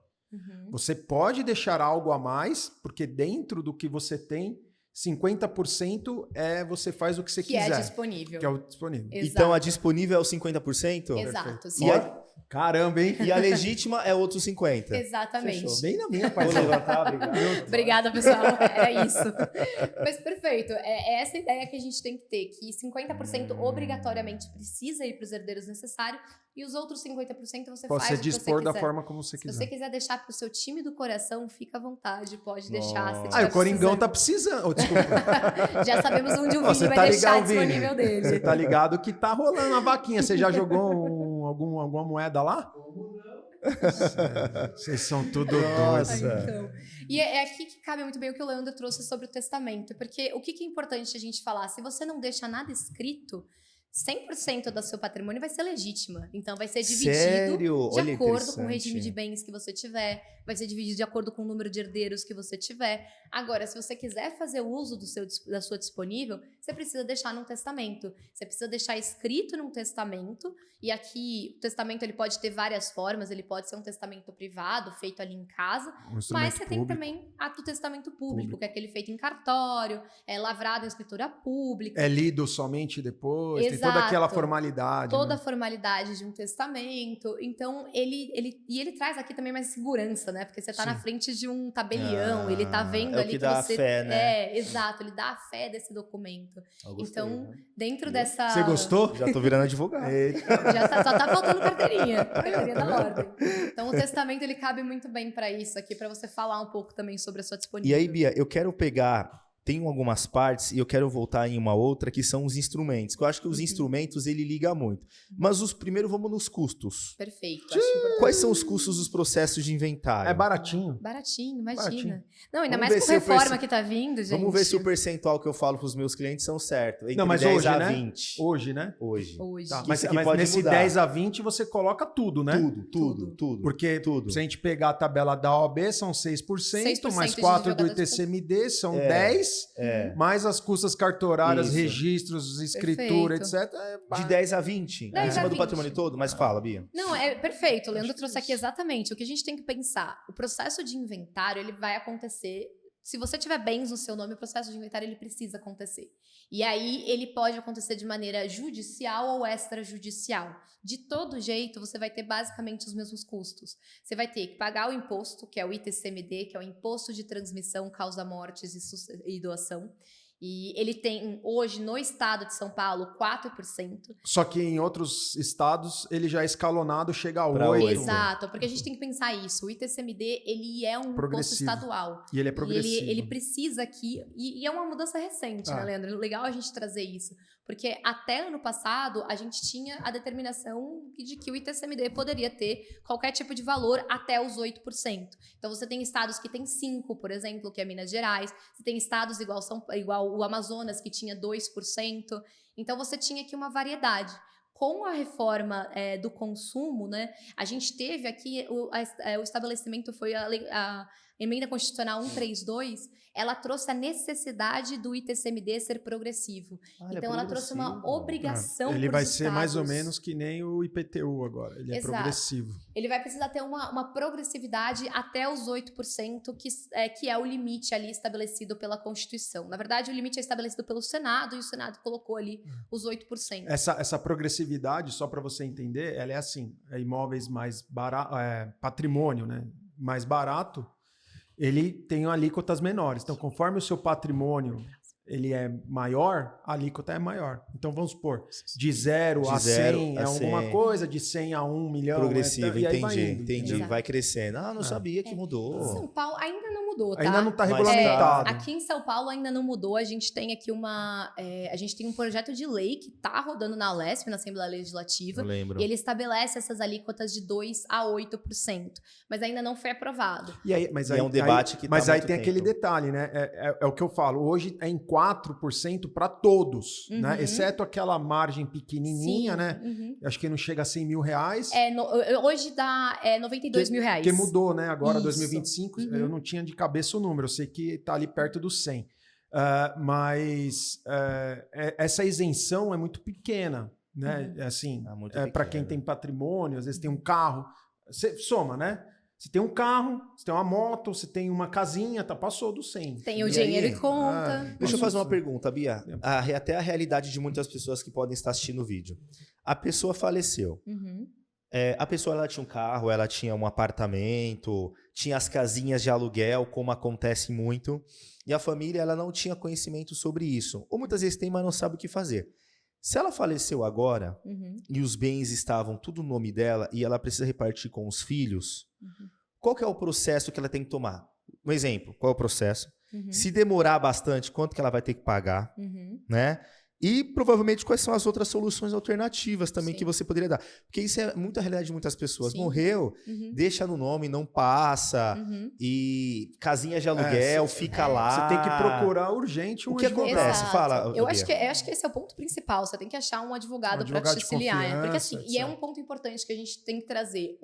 Você pode deixar algo a mais, porque dentro do que você tem, 50% você faz o que você quiser. Que é disponível. Que é o disponível. Exato. Então, a disponível é o 50%? Exato. Caramba, hein? E a legítima é outros 50%. Exatamente. Fechou. Bem na minha, Vou levantar, obrigado. Obrigada, pessoal. É isso. Mas perfeito. É essa ideia que a gente tem que ter, que 50% obrigatoriamente precisa ir para os herdeiros necessários e os outros 50% você pode faz se dispor da forma como você quiser. Se você quiser deixar para o seu time do coração, fica à vontade, pode deixar. O Coringão tá precisando. Desculpa. Já sabemos onde o Vini vai deixar disponível dele. Você tá ligado que tá rolando a vaquinha. Você já jogou alguma moeda lá? Vocês são tudo doidos. Então. E é aqui que cabe muito bem o que o Leandro trouxe sobre o testamento, porque o que é importante a gente falar? Se você não deixa nada escrito, 100% do seu patrimônio vai ser legítima. Então, vai ser dividido de acordo com o regime de bens que você tiver, vai ser dividido de acordo com o número de herdeiros que você tiver. Agora, se você quiser fazer uso da sua disponível, você precisa deixar num testamento. Você precisa deixar escrito num testamento, e aqui o testamento ele pode ter várias formas, ele pode ser um testamento privado, feito ali em casa, mas você tem também o testamento público, que é aquele feito em cartório, lavrado em escritura pública. É lido somente depois, tem toda aquela formalidade. Toda a formalidade de um testamento. Então, ele traz aqui também mais segurança, né? Porque você tá na frente de um tabelião, ele tá vendo ali que dá você... a fé, né? Exato, ele dá a fé desse documento. Gostei, então, dentro dessa... Você gostou? Já tô virando advogado. Só tá faltando carteirinha da ordem. Então, o testamento, ele cabe muito bem para isso aqui, para você falar um pouco também sobre a sua disponível. E aí, Bia, eu quero pegar... Tem algumas partes, e eu quero voltar em uma outra, que são os instrumentos. Que eu acho que os instrumentos, ele liga muito. Mas primeiro vamos nos custos. Perfeito. Quais são os custos dos processos de inventário? É baratinho. Baratinho, imagina. Baratinho. Não, ainda mais com reforma que tá vindo, gente. Vamos ver se o percentual que eu falo pros meus clientes são certos. Entre não, mas 10 hoje, a né? 20. Hoje, né? Hoje. Tá, mas pode nesse mudar. 10 a 20 você coloca tudo, né? Tudo. Porque se a gente pegar a tabela da OAB, são 6%, mais 4 do ITCMD, são 10%. mais as custas cartorárias, Isso. registros, escritura, Perfeito. etc. De 10 a 20? 10 Em cima a do 20. patrimônio todo? Mas fala, Bia. Não, é perfeito. O Leandro Acho que trouxe é aqui isso. exatamente o que a gente tem que pensar. O processo de inventário, ele vai acontecer. Se você tiver bens no seu nome, o processo de inventário ele precisa acontecer. E aí ele pode acontecer de maneira judicial ou extrajudicial. De todo jeito, você vai ter basicamente os mesmos custos. Você vai ter que pagar o imposto, que é o ITCMD, que é o Imposto de Transmissão, Causa Mortes e Doação. E ele tem, hoje, no estado de São Paulo, 4%. Só que em outros estados ele já é escalonado, chega a Pra 8. oito. Exato, porque a gente tem que pensar isso. O ITCMD, ele é um imposto Progressivo. estadual. E ele é E progressivo. ele precisa aqui, e é uma mudança recente, né, Leandro? Legal a gente trazer isso. Porque até ano passado, a gente tinha a determinação de que o ITCMD poderia ter qualquer tipo de valor até os 8%. Então, você tem estados que tem 5%, por exemplo, que é Minas Gerais. Você tem estados igual o Amazonas, que tinha 2%. Então, você tinha aqui uma variedade. Com a reforma do consumo, né, a gente teve aqui, o estabelecimento foi a Emenda Constitucional 132, ela trouxe a necessidade do ITCMD ser progressivo. Então, ela trouxe uma obrigação Ele vai pros ser mais ou estados. menos que nem o IPTU agora. Ele é Exato. progressivo. Ele vai precisar ter uma progressividade até os 8%, que é o limite ali estabelecido pela Constituição. Na verdade, o limite é estabelecido pelo Senado, e o Senado colocou ali os 8%. Essa progressividade, só para você entender, ela é assim: imóveis mais barato, patrimônio, né, mais barato, ele tem alíquotas menores. Então, conforme o seu patrimônio ele é maior, a alíquota é maior. Então, vamos supor, de 0 a 100 é alguma coisa, de 100 a 1 milhão... Progressivo, e aí vai entendi, indo, entendi. entendeu? Vai crescendo. Ah, não sabia que mudou. São Paulo ainda não mudou, tá? Ainda não está Mas regulamentado. Aqui em São Paulo ainda não mudou. A gente tem aqui a gente tem um projeto de lei que está rodando na Alesp, na Assembleia Legislativa. Eu lembro. E ele estabelece essas alíquotas de 2% a 8%. Mas ainda não foi aprovado. E aí, mas E aí, é um debate que tá Mas há aí muito tem aquele tempo. detalhe, né? É o que eu falo. Hoje é em 4% para todos, né? Uhum. Exceto aquela margem pequenininha, Sim, né? uhum. Acho que não chega a 100 mil reais. Hoje dá 92 mil reais. Que mudou, né? Agora, Isso. 2025, Uhum. eu não tinha de cabeça o número. Eu sei que está ali perto dos 100. Mas essa isenção é muito pequena, né? Uhum. Assim, muito para quem pequena. tem patrimônio, às vezes tem um carro. Você soma, né? Você tem um carro, você tem uma moto, você tem uma casinha, passou do 100. Tem o E dinheiro aí? e conta. Deixa eu fazer uma Isso. pergunta, Bia. Até a realidade de muitas pessoas que podem estar assistindo o vídeo. A pessoa faleceu. Uhum. A pessoa ela tinha um carro, ela tinha um apartamento, tinha as casinhas de aluguel, como acontece muito. E a família ela não tinha conhecimento sobre isso. Ou muitas vezes tem, mas não sabe o que fazer. Se ela faleceu agora Uhum. e os bens estavam tudo no nome dela e ela precisa repartir com os filhos, qual que é o processo que ela tem que tomar? Um exemplo, qual é o processo? Uhum. Se demorar bastante, quanto que ela vai ter que pagar, Uhum. né? E provavelmente quais são as outras soluções alternativas também Sim. que você poderia dar. Porque isso é muita realidade de muitas pessoas. Sim. Morreu, Uhum. deixa no nome, não passa, Uhum. e casinha de aluguel, fica lá. Você tem que procurar urgente um O que advogado. acontece? Exato. Fala, eu Bia. acho que esse é o ponto principal. Você tem que achar um advogado para advogado te de auxiliar. Porque confiança, assim, e é etc. um ponto importante que a gente tem que trazer.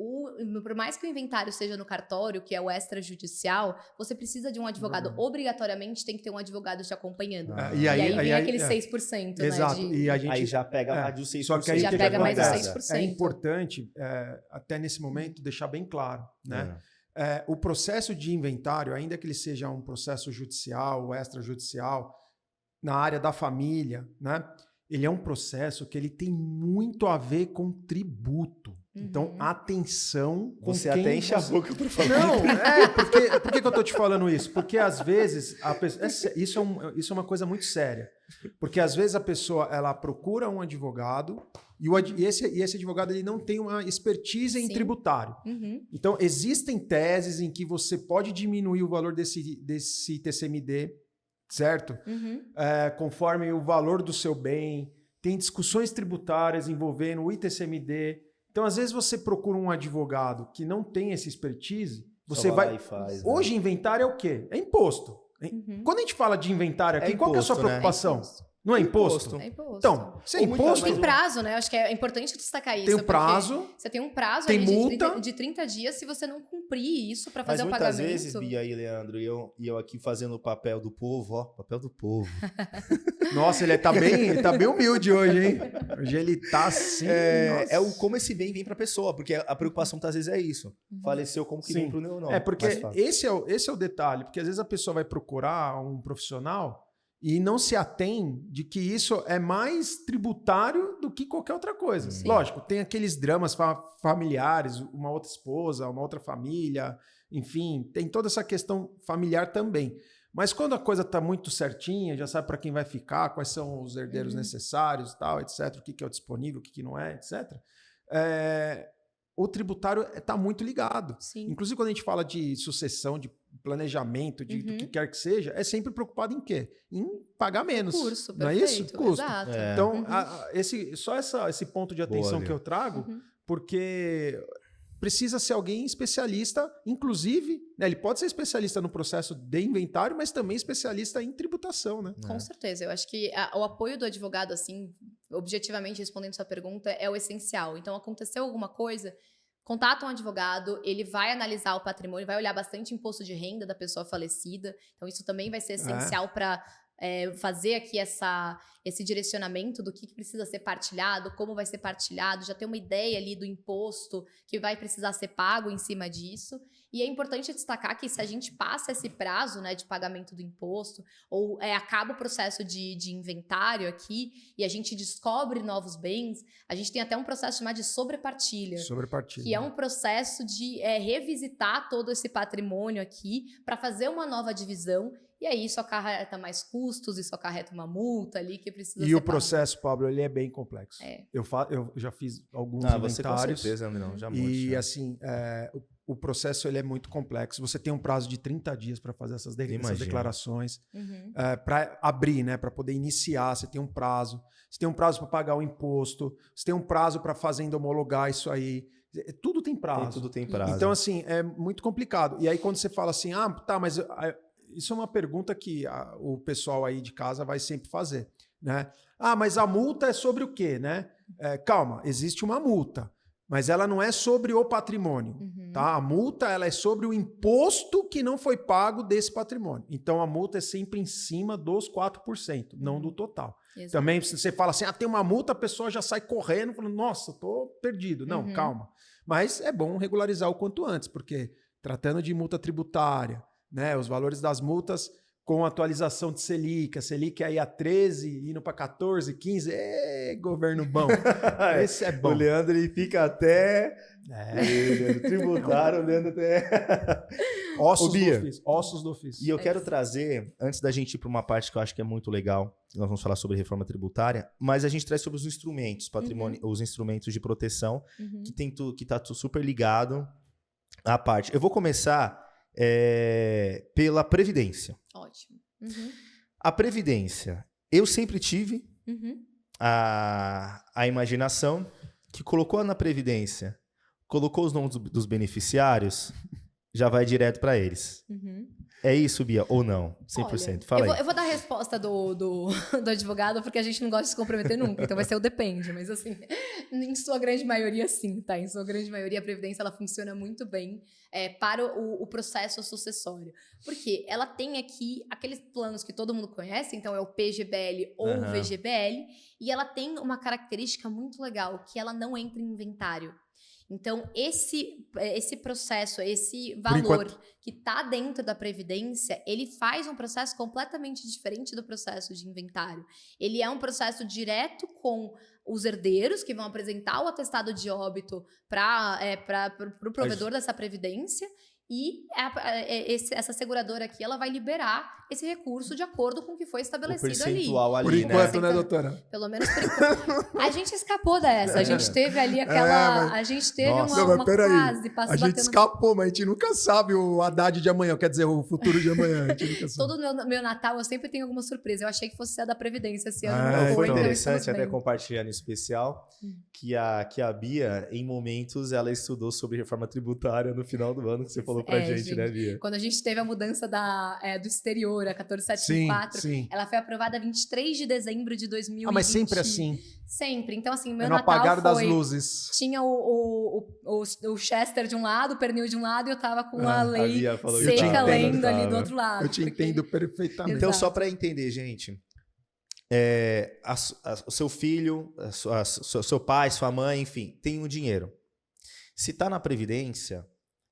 Por mais que o inventário seja no cartório, que é o extrajudicial, você precisa de um advogado. Obrigatoriamente tem que ter um advogado te acompanhando. E aí vem aquele 6%, Exato. né? E a gente, Aí já pega a de 6%. Só que aí Já o que pega mais os acontece? 6%. É importante, até nesse momento, deixar bem claro, né? O processo de inventário, ainda que ele seja um processo judicial ou extrajudicial, na área da família, né? Ele é um processo que ele tem muito a ver com tributo. Então, atenção com Você quem até enche a boca pra falar. Não, por que eu tô te falando isso? Porque às vezes a pessoa, isso é uma coisa muito séria. Porque às vezes a pessoa ela procura um advogado e esse advogado ele não tem uma expertise em Sim. tributário. Uhum. Então existem teses em que você pode diminuir o valor desse TCMD, certo? Uhum. Conforme o valor do seu bem. Tem discussões tributárias envolvendo o ITCMD. Então, às vezes, você procura um advogado que não tem essa expertise, você Só vai. lá e faz, né? Hoje, inventário é o quê? É imposto. Uhum. Quando a gente fala de inventário aqui, É qual que é a sua imposto, né? preocupação? Não é imposto? É imposto. Então, se é Ou muitas imposto... Tem prazo, né? Acho que é importante destacar isso. Tem um prazo. Você tem um prazo Tem ali multa. de 30 dias se você não cumprir isso para Mas fazer o muitas pagamento. vezes, Bia e Leandro, e eu aqui fazendo o papel do povo, ó, papel do povo. Nossa, ele tá bem humilde hoje, hein? Hoje ele tá assim... É o como esse bem vem pra pessoa, porque a preocupação às vezes é isso. Faleceu, como que Sim. vem pro meu nome? É, porque Mais fácil. esse é o detalhe, porque às vezes a pessoa vai procurar um profissional e não se atém de que isso é mais tributário do que qualquer outra coisa. Sim. Lógico, tem aqueles dramas familiares, uma outra esposa, uma outra família, enfim, tem toda essa questão familiar também. Mas quando a coisa está muito certinha, já sabe para quem vai ficar, quais são os herdeiros necessários, tal, etc., o que é o disponível, o que não é, etc., o tributário está muito ligado. Sim. Inclusive, quando a gente fala de sucessão, de planejamento, do que quer que seja, é sempre preocupado em quê? Em pagar menos. Curso, não é isso? Custo. Exato. É. Então, esse ponto de atenção Bia. que eu trago, porque precisa ser alguém especialista, inclusive, né, ele pode ser especialista no processo de inventário, mas também especialista em tributação, né? Com certeza. Eu acho que o apoio do advogado, assim, objetivamente respondendo sua pergunta, é o essencial. Então, aconteceu alguma coisa, contata um advogado, ele vai analisar o patrimônio, vai olhar bastante imposto de renda da pessoa falecida. Então, isso também vai ser essencial para fazer aqui esse direcionamento do que precisa ser partilhado, como vai ser partilhado, já ter uma ideia ali do imposto que vai precisar ser pago em cima disso. E é importante destacar que se a gente passa esse prazo, né, de pagamento do imposto, ou acaba o processo de inventário aqui, e a gente descobre novos bens, a gente tem até um processo chamado de sobrepartilha. Sobrepartilha. Que é um processo de revisitar todo esse patrimônio aqui para fazer uma nova divisão. E aí isso acarreta mais custos, isso acarreta uma multa ali que precisa ser E o paga. processo, Pablo, ele é bem complexo. É. Eu já fiz alguns Você com inventários. certeza, Andrão, já E muito, assim, o processo ele é muito complexo. Você tem um prazo de 30 dias para fazer essas declarações. Para abrir, né? Para poder iniciar, você tem um prazo. Você tem um prazo para pagar o imposto. Você tem um prazo para a fazenda homologar isso aí. Tudo tem prazo. Tudo tem prazo. Então, assim, é muito complicado. E aí, quando você fala assim, tá, mas isso é uma pergunta que o pessoal aí de casa vai sempre fazer, né? Mas a multa é sobre o quê, né? Calma, existe uma multa, mas ela não é sobre o patrimônio, tá? A multa, ela é sobre o imposto que não foi pago desse patrimônio. Então, a multa é sempre em cima dos 4%, não do total. Exato. Também, se você fala assim, tem uma multa, a pessoa já sai correndo, falando, nossa, tô perdido. Não, calma. Mas é bom regularizar o quanto antes, porque tratando de multa tributária, né, os valores das multas com atualização de Selic, a Selic aí a 13, indo para 14, 15, governo bom. Esse é bom. O Leandro, ele fica até... tributário, o Leandro até... Ossos do ofício. E eu quero trazer, antes da gente ir para uma parte que eu acho que é muito legal, nós vamos falar sobre reforma tributária, mas a gente traz sobre os instrumentos, patrimônio, os instrumentos de proteção, que está super ligado à parte. Eu vou começar pela Previdência. Ótimo. A Previdência, eu sempre tive a imaginação que colocou na Previdência, colocou os nomes dos beneficiários, já vai direto para eles. É isso, Bia, ou não? 100%. Olha, Fala aí. Eu vou dar a resposta do advogado, porque a gente não gosta de se comprometer nunca, então vai ser o depende. Mas assim, em sua grande maioria, sim, tá? Em sua grande maioria, a Previdência, ela funciona muito bem para o processo sucessório. Porque ela tem aqui aqueles planos que todo mundo conhece, então é o PGBL ou o VGBL, e ela tem uma característica muito legal, que ela não entra em inventário. Então, esse processo, esse valor que está dentro da Previdência, ele faz um processo completamente diferente do processo de inventário. Ele é um processo direto com os herdeiros, que vão apresentar o atestado de óbito para o provedor dessa Previdência, e essa seguradora aqui, ela vai liberar esse recurso de acordo com o que foi estabelecido ali. Percentual ali, Por enquanto, né, doutora? Pelo menos por enquanto. A gente escapou dessa. A gente teve ali aquela... a gente teve uma quase a gente escapou, mas a gente nunca sabe o Haddad de amanhã, quer dizer, o futuro de amanhã. A gente nunca sabe. Todo meu Natal, eu sempre tenho alguma surpresa. Eu achei que fosse a da Previdência esse ano. Não foi então interessante até compartilhar no especial que a Bia, em momentos, ela estudou sobre reforma tributária no final do ano, que você falou falou pra gente, né, Bia? Quando a gente teve a mudança do exterior, a 14754, sim. ela foi aprovada 23 de dezembro de 2020. Mas sempre assim. Sempre. Então, assim, meu No Natal apagar das foi... luzes. Tinha o Chester de um lado, o pernil de um lado, e eu tava com a lei seca lendo ali do outro lado. Eu te entendo perfeitamente. Então, só para entender, gente, o seu filho, seu pai, sua mãe, enfim, tem um dinheiro. Se está na Previdência,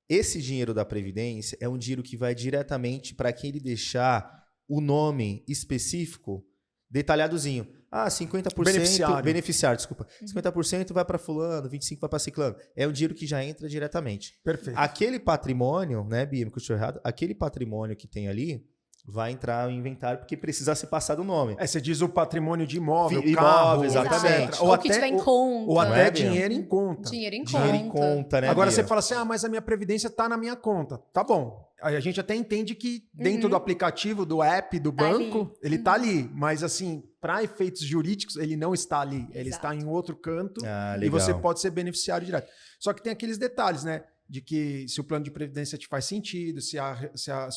esse dinheiro da Previdência é um dinheiro que vai diretamente para quem ele deixar o nome específico detalhadozinho. 50% beneficiário, desculpa. 50% vai para fulano, 25% vai para ciclano. É um dinheiro que já entra diretamente. Perfeito. Aquele patrimônio, né, Bia, me estou errado, aquele patrimônio que tem ali vai entrar no inventário porque precisa ser passado o nome. Você diz o patrimônio de imóvel, carro, exatamente. Ou que tiver em conta. Ou até dinheiro em conta. Dinheiro em conta, né, Agora Bia? você fala assim, mas a minha previdência está na minha conta. Tá bom. Aí a gente até entende que dentro do aplicativo, do app, do banco, ele está ali. Mas assim, para efeitos jurídicos, ele não está ali. Ele está em outro canto e você pode ser beneficiário direto. Só que tem aqueles detalhes, né? De que se o plano de previdência te faz sentido, se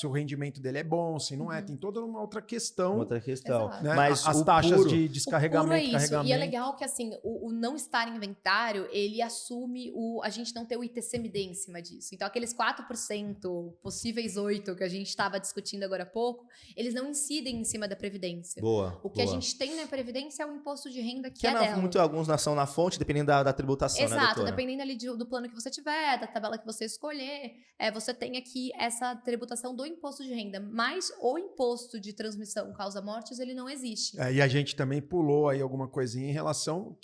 o rendimento dele é bom, se não é, tem toda uma outra questão. Né? Mas as taxas de descarregamento, carregamento. E é legal que assim, o não estar em inventário, ele assume a gente não ter o ITCMD em cima disso. Então, aqueles 4%, possíveis 8% que a gente estava discutindo agora há pouco, eles não incidem em cima da Previdência. O que a gente tem na Previdência é o imposto de renda que é dela. Alguns são na fonte, dependendo da tributação, Exato, né, dependendo ali do plano que você tiver, da tabela que você escolher, você tem aqui essa tributação do imposto de renda, mas o imposto de transmissão causa-mortes, ele não existe. E a gente também pulou aí alguma coisinha em relação...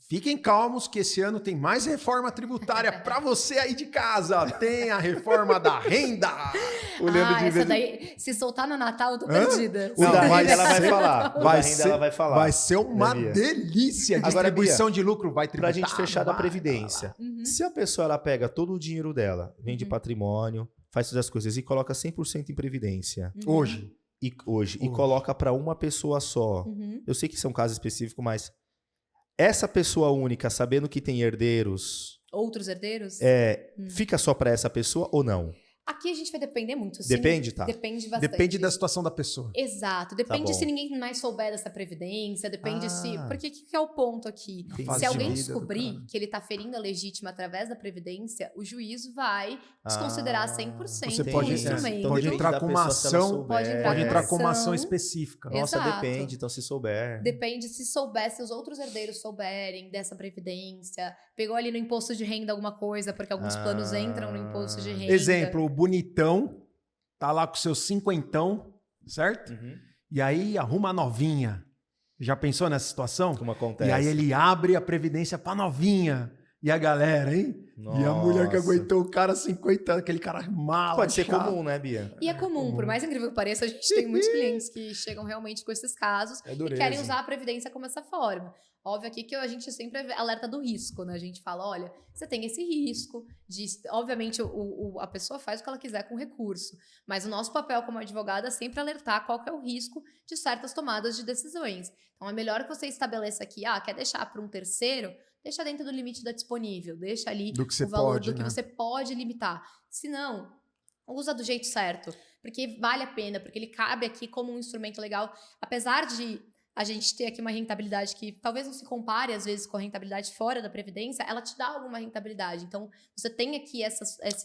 Fiquem calmos que esse ano tem mais reforma tributária para você aí de casa. Tem a reforma da renda. Essa daí, se soltar no Natal, eu tô perdida. O da renda ela vai falar. Ela vai falar. Vai ser uma delícia. Distribuição de lucro vai tributar. Pra gente fechar da Previdência. Se a pessoa ela pega todo o dinheiro dela, vende patrimônio, faz todas as coisas e coloca 100% em Previdência. Hoje. E coloca para uma pessoa só. Eu sei que isso é um caso específico, mas... Essa pessoa única, sabendo que tem herdeiros... Outros herdeiros? Fica só para essa pessoa ou não? Aqui a gente vai depender muito. Depende, tá? Depende bastante. Depende da situação da pessoa. Exato. Depende se ninguém mais souber dessa previdência, depende se... Porque o que é o ponto aqui? Se alguém descobrir que ele está ferindo a legítima através da previdência, o juiz vai desconsiderar 100% você pode, o instrumento. Então, pode entrar com uma ação, pode entrar com uma ação específica. Nossa, depende, então se souber. Depende se souber, se os outros herdeiros souberem dessa previdência, pegou ali no imposto de renda alguma coisa, porque alguns planos entram no imposto de renda. Exemplo, o bonitão tá lá com seus cinquentão, certo? E aí arruma a novinha. Já pensou nessa situação? Como acontece? E aí ele abre a previdência pra novinha. E a galera, hein? Nossa. E a mulher que aguentou o cara 50 anos, aquele cara mal. Pode ser comum, né, Bia? E é comum, por mais incrível que pareça, a gente tem muitos clientes que chegam realmente com esses casos e querem usar a previdência como essa forma. Óbvio aqui que a gente sempre alerta do risco, né? A gente fala, olha, você tem esse risco de... Obviamente, a pessoa faz o que ela quiser com o recurso, mas o nosso papel como advogada é sempre alertar qual que é o risco de certas tomadas de decisões. Então, é melhor que você estabeleça aqui, quer deixar para um terceiro, deixa dentro do limite da disponível, deixa ali o valor do que você pode limitar. Se não, usa do jeito certo, porque vale a pena, porque ele cabe aqui como um instrumento legal, apesar de a gente ter aqui uma rentabilidade que talvez não se compare, às vezes, com a rentabilidade fora da Previdência, ela te dá alguma rentabilidade. Então, você tem aqui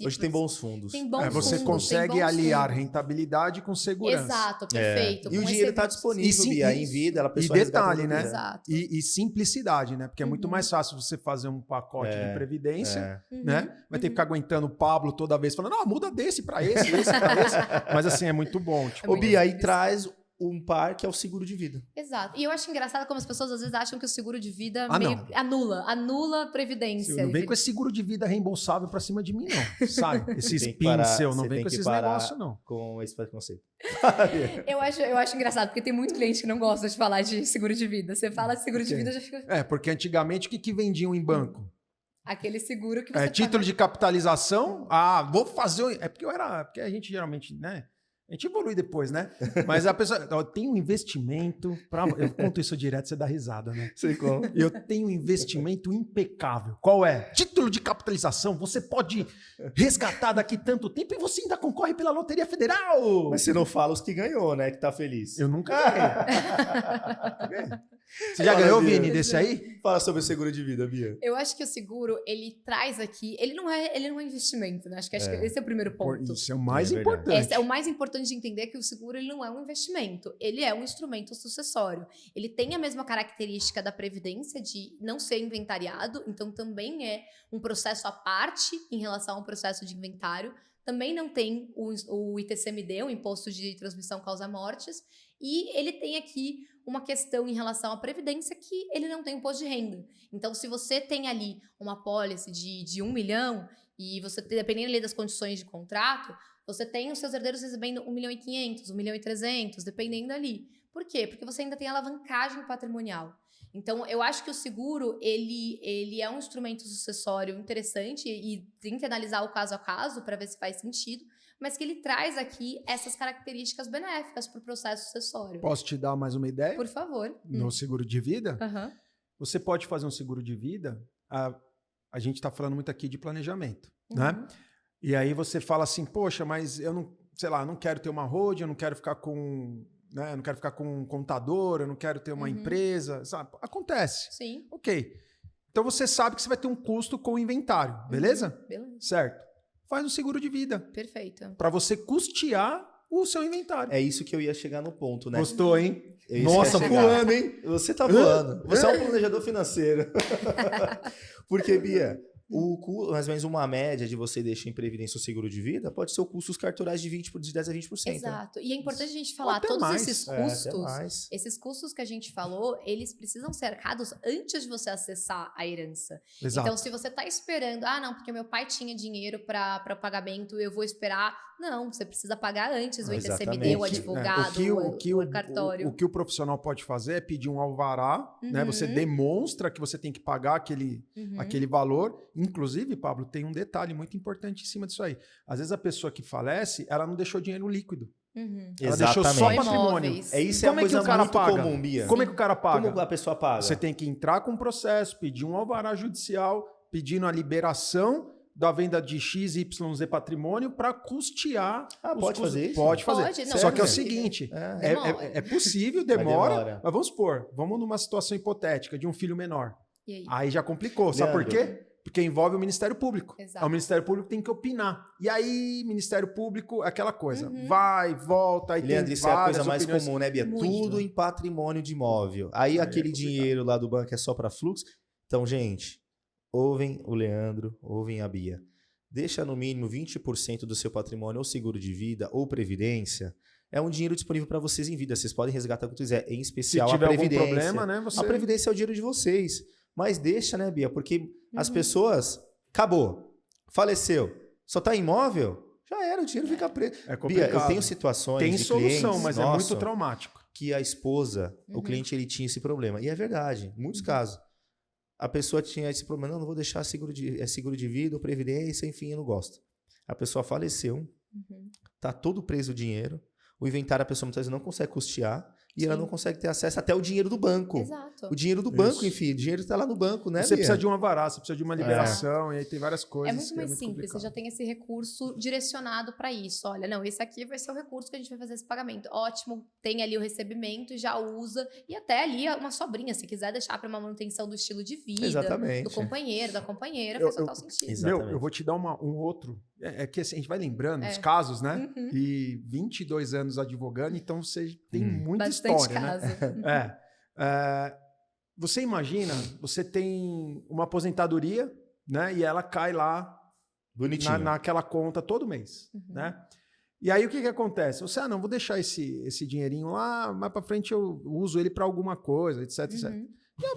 Hoje tem bons fundos. Tem bons você fundos, consegue aliar rentabilidade com segurança. Exato, perfeito. E o dinheiro está disponível, Bia, em vida. E detalhe, né? Exato. E simplicidade, né? Porque é muito mais fácil você fazer um pacote de Previdência, né? Vai ter que ficar aguentando o Pablo toda vez, falando, muda desse para esse para esse. Mas assim, é muito bom. Tipo, Bia, aí traz... um par que é o seguro de vida. Exato. E eu acho engraçado como as pessoas às vezes acham que o seguro de vida anula a previdência. Não vem com esse seguro de vida reembolsável pra cima de mim, não. Sabe? Esse spin seu, não vem com esses negócios, não. Com esse preconceito. eu acho engraçado, porque tem muito cliente que não gosta de falar de seguro de vida. Você fala de seguro de vida, já fica... porque antigamente o que vendiam em banco? Aquele seguro que você... título de capitalização. Vou fazer... Porque a gente geralmente, né? A gente evolui depois, né? Mas a pessoa... Ó, tem um investimento... Eu conto isso direto, você dá risada, né? Sei como. Eu tenho um investimento impecável. Qual é? Título de capitalização. Você pode resgatar daqui tanto tempo e você ainda concorre pela Loteria Federal. Mas você não fala os que ganhou, né? Que tá feliz. Eu nunca ganhei. Você já ganhou, Vini, desse aí? Fala sobre o seguro de vida, Bia. Eu acho que o seguro, ele traz aqui... Ele não é investimento, né? Acho que esse é o primeiro ponto. Isso é o mais É verdade. importante. Esse é o mais importante de entender, que o seguro ele não é um investimento, ele é um instrumento sucessório. Ele tem a mesma característica da previdência de não ser inventariado, então também é um processo à parte em relação ao processo de inventário. Também não tem o ITCMD, o Imposto de Transmissão Causa-Mortes, e ele tem aqui uma questão em relação à previdência que ele não tem imposto de renda. Então, se você tem ali uma pólice de 1 milhão e você, dependendo ali das condições de contrato, você tem os seus herdeiros recebendo 1.500.000, 1.300.000, dependendo ali. Por quê? Porque você ainda tem alavancagem patrimonial. Então, eu acho que o seguro, ele é um instrumento sucessório interessante e tem que analisar o caso a caso para ver se faz sentido, mas que ele traz aqui essas características benéficas para o processo sucessório. Posso te dar mais uma ideia? Por favor. No seguro de vida? Uhum. Você pode fazer um seguro de vida. A gente está falando muito aqui de planejamento, né? E aí você fala assim, poxa, mas eu não, sei lá, não quero ter uma road, eu não quero ficar com, né, eu não quero ficar com um contador, eu não quero ter uma empresa, sabe? Acontece. Sim. Ok. Então você sabe que você vai ter um custo com o inventário, beleza? Beleza. Certo. Faz um seguro de vida. Perfeito. Para você custear o seu inventário. É isso que eu ia chegar no ponto, né? Gostou, hein? É isso Nossa, que eu ia chegar. voando, hein? Você tá voando. Você é um planejador financeiro. Porque, Bia, mais ou menos uma média de você deixar em previdência o seguro de vida pode ser o custo dos cartorais de 10 a 20%. Exato. E é importante a gente falar, até todos mais. esses até custos, mais. esses custos que a gente falou, eles precisam ser arcados antes de você acessar a herança. Exato. Então, se você está esperando, não, porque meu pai tinha dinheiro para pagamento, eu vou esperar. Não, você precisa pagar antes o ITCMD, Exatamente. o advogado, o cartório. O que o profissional pode fazer é pedir um alvará, né? Você demonstra que você tem que pagar aquele valor. Inclusive, Pablo, tem um detalhe muito importante em cima disso aí. Às vezes a pessoa que falece, ela não deixou dinheiro líquido. Ela deixou só patrimônio. Isso é uma coisa muito comum, Bia. Como é que o cara paga? Como a pessoa paga? Você tem que entrar com um processo, pedir um alvará judicial, pedindo a liberação da venda de XYZ patrimônio para custear. Pode fazer isso? Pode fazer. Pode, não, Só que é o possível. seguinte, Demora. é possível, demora, mas vamos supor, vamos numa situação hipotética de um filho menor. E aí? Aí já complicou. Sabe por quê? Porque envolve o Ministério Público. Exato. O Ministério Público tem que opinar. E aí, Ministério Público, aquela coisa. Vai, volta, aí Leandro, tem isso é a coisa mais opiniões. comum, né, Bia? Muito. Tudo em patrimônio de imóvel. Aí aquele dinheiro lá do banco é só para fluxo. Então, gente, ouvem o Leandro, ouvem a Bia. Deixa no mínimo 20% do seu patrimônio ou seguro de vida ou previdência. É um dinheiro disponível para vocês em vida. Vocês podem resgatar quando quiser, em especial Se tiver a previdência. algum problema, né, você... A previdência é o dinheiro de vocês. Mas deixa, né, Bia? Porque as pessoas... Acabou. Faleceu. Só tá imóvel? Já era, o dinheiro fica preso. É complicado. Bia, eu tenho situações Tem de solução, clientes, mas é muito traumático. que a esposa, o cliente, ele tinha esse problema. E é verdade, em muitos casos. A pessoa tinha esse problema, não vou deixar seguro de vida ou previdência, enfim, eu não gosto. A pessoa faleceu, tá todo preso o dinheiro, o inventário a pessoa muitas vezes não consegue custear e ela não consegue ter acesso até o dinheiro do banco. Exato. O dinheiro do banco, enfim, o dinheiro está lá no banco, né, Você Bia? precisa de um alvará, você precisa de uma liberação, e aí tem várias coisas. É muito mais simples, complicado. você já tem esse recurso direcionado para isso. Olha, não, esse aqui vai ser o recurso que a gente vai fazer esse pagamento. Ótimo, tem ali o recebimento, já usa, e até ali uma sobrinha, se quiser deixar para uma manutenção do estilo de vida, Exatamente. do companheiro, da companheira, faz total sentido. Exatamente. Eu vou te dar um outro. É que assim, a gente vai lembrando os casos, né? E 22 anos advogando, então você tem muita Bastante história, caso. né? Você imagina, você tem uma aposentadoria, né? E ela cai lá Bonitinho. naquela conta todo mês, né? E aí o que acontece? Você, não, vou deixar esse dinheirinho lá, mais para frente eu uso ele para alguma coisa, etc, etc.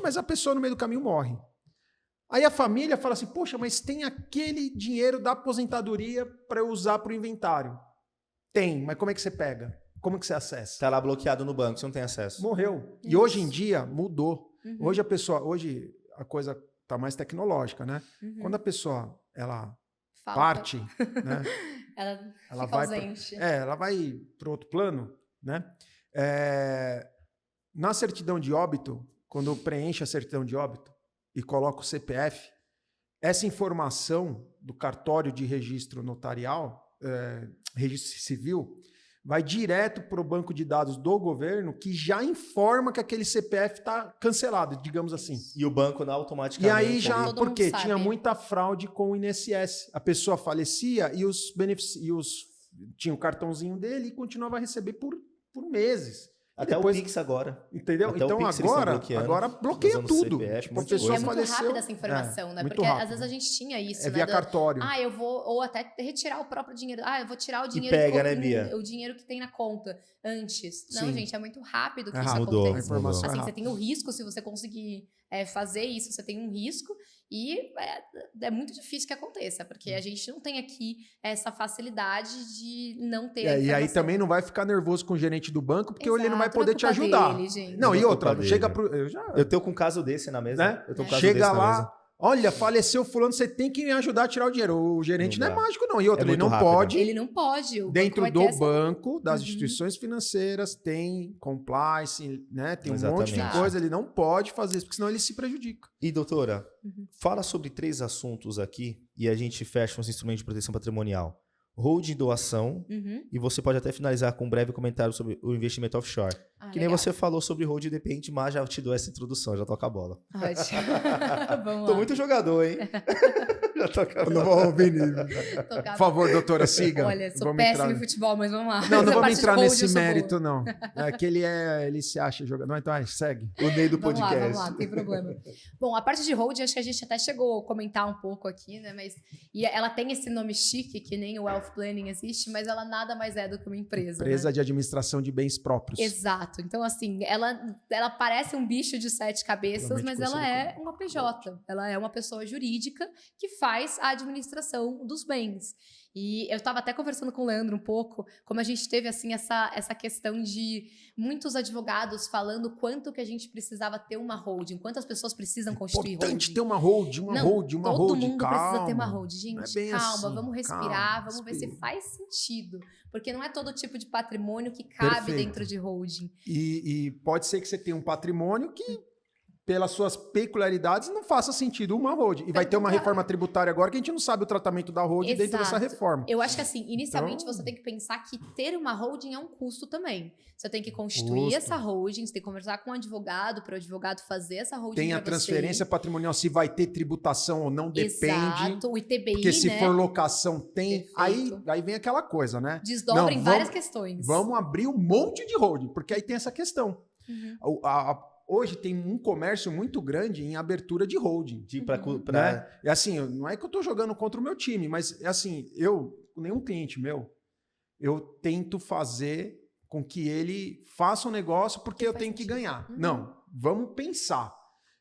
Mas a pessoa no meio do caminho morre. Aí a família fala assim, poxa, mas tem aquele dinheiro da aposentadoria para eu usar para o inventário. Tem, mas como é que você pega? Como é que você acessa? Tá lá bloqueado no banco, você não tem acesso. Morreu. E hoje em dia mudou. Hoje a coisa tá mais tecnológica, né? Quando a pessoa ela parte, né? Ela fica vai ausente. ela vai para outro plano, né? Na certidão de óbito, quando preenche a certidão de óbito e coloca o CPF, essa informação do cartório de registro notarial, registro civil, vai direto para o banco de dados do governo, que já informa que aquele CPF está cancelado, digamos assim. E o banco não automaticamente... E aí já, Todo porque mundo sabe. tinha muita fraude com o INSS. A pessoa falecia e tinha o cartãozinho dele e continuava a receber por meses. Até depois, o Pix agora. entendeu? Até o então Pix eles estão agora bloqueia usando tudo. CPF, Tipo, a muita pessoa É coisa. muito faleceu. rápida essa informação, né? muito Porque rápido. às vezes a gente tinha isso, É né? via cartório. Eu vou, ou até retirar o próprio dinheiro. Eu vou tirar o dinheiro pega, né, Bia? o dinheiro que tem na conta antes. Não, Sim. gente, é muito rápido que É isso rápido. Mudou, acontece. A informação Assim, é você rápida. tem o risco, se você conseguir fazer isso, você tem um risco. E é muito difícil que aconteça, porque a gente não tem aqui essa facilidade de não ter a E aí informação. também não vai ficar nervoso com o gerente do banco, porque ele não vai Exato, poder é te culpa ajudar. dele, gente. Não, e Não é outra, culpa chega dele. pro... Eu tô com um caso desse na mesa. Né? Eu tô com um caso Chega desse na lá, mesa. olha, faleceu fulano, você tem que me ajudar a tirar o dinheiro. O gerente Não não, é dá. mágico, não. E outra, É ele muito não rápido. pode... Ele não pode. O banco Dentro vai do ter essa- banco, das Uhum. instituições financeiras, tem compliance, né? Tem um monte de Exatamente. coisa. Ele não pode fazer isso, porque senão ele se prejudica. E, doutora, Uhum. fala sobre 3 assuntos aqui e a gente fecha os instrumentos de proteção patrimonial. Holding, doação, Uhum. e você pode até finalizar com um breve comentário sobre o investimento offshore. Que nem Legal. você falou sobre holding depende, mas já te dou essa introdução, já toca a bola. Ótimo. Vamos Tô lá. muito jogador, hein? já toca a Eu bola. não vou ouvir. Tocar- Por favor, doutora, siga. Olha, sou Vamos péssima entrar- em futebol, mas vamos lá. Não Essa vamos parte de entrar hold eu nesse sou boa. mérito, não. É que ele se acha jogador. Não, então segue. O Ney do Vamos podcast. lá, não tem problema. Bom, a parte de hold, acho que a gente até chegou a comentar um pouco aqui, né? Mas e ela tem esse nome chique, que nem o Wealth Planning existe, mas ela nada mais é do que uma empresa. Empresa né? de administração de bens próprios. Exato. Então, assim, ela parece um bicho de 7 cabeças, Realmente mas ela conhecido é uma PJ. Ela é uma pessoa jurídica que faz a administração dos bens. E eu estava até conversando com o Leandro um pouco, como a gente teve, assim, essa questão de muitos advogados falando quanto que a gente precisava ter uma holding, quantas pessoas precisam constituir Importante holding. ter uma holding, uma Não, holding, uma todo holding. mundo precisa ter uma hold. Não é Gente, bem calma, assim, vamos respirar, calma, vamos ver se respira. faz sentido. Porque não é todo tipo de patrimônio que cabe Perfeito. dentro de holding. E pode ser que você tenha um patrimônio que, pelas suas peculiaridades, não faça sentido uma holding. E vai ter uma contrário. reforma tributária agora que a gente não sabe o tratamento da holding dentro dessa Exato. reforma. Eu acho que assim, inicialmente Então- você tem que pensar que ter uma holding é um custo também. Você tem que constituir Custo. essa holding, você tem que conversar com um advogado para o advogado fazer essa holding Tem a pra você. transferência patrimonial, se vai ter tributação ou não, depende. Exato, o ITBI, Porque se né? for locação, tem. Perfeito. Aí vem aquela coisa, né? Desdobra Não, em vamos- várias questões. Vamos abrir um monte de holding, porque aí tem essa questão. Uhum. Hoje tem um comércio muito grande em abertura de holding. Pra... É assim, não é que eu tô jogando contra o meu time, mas é assim, nenhum cliente meu, eu tento fazer com que ele faça um negócio porque eu faz tenho que sentido. ganhar. Uhum. Não, vamos pensar.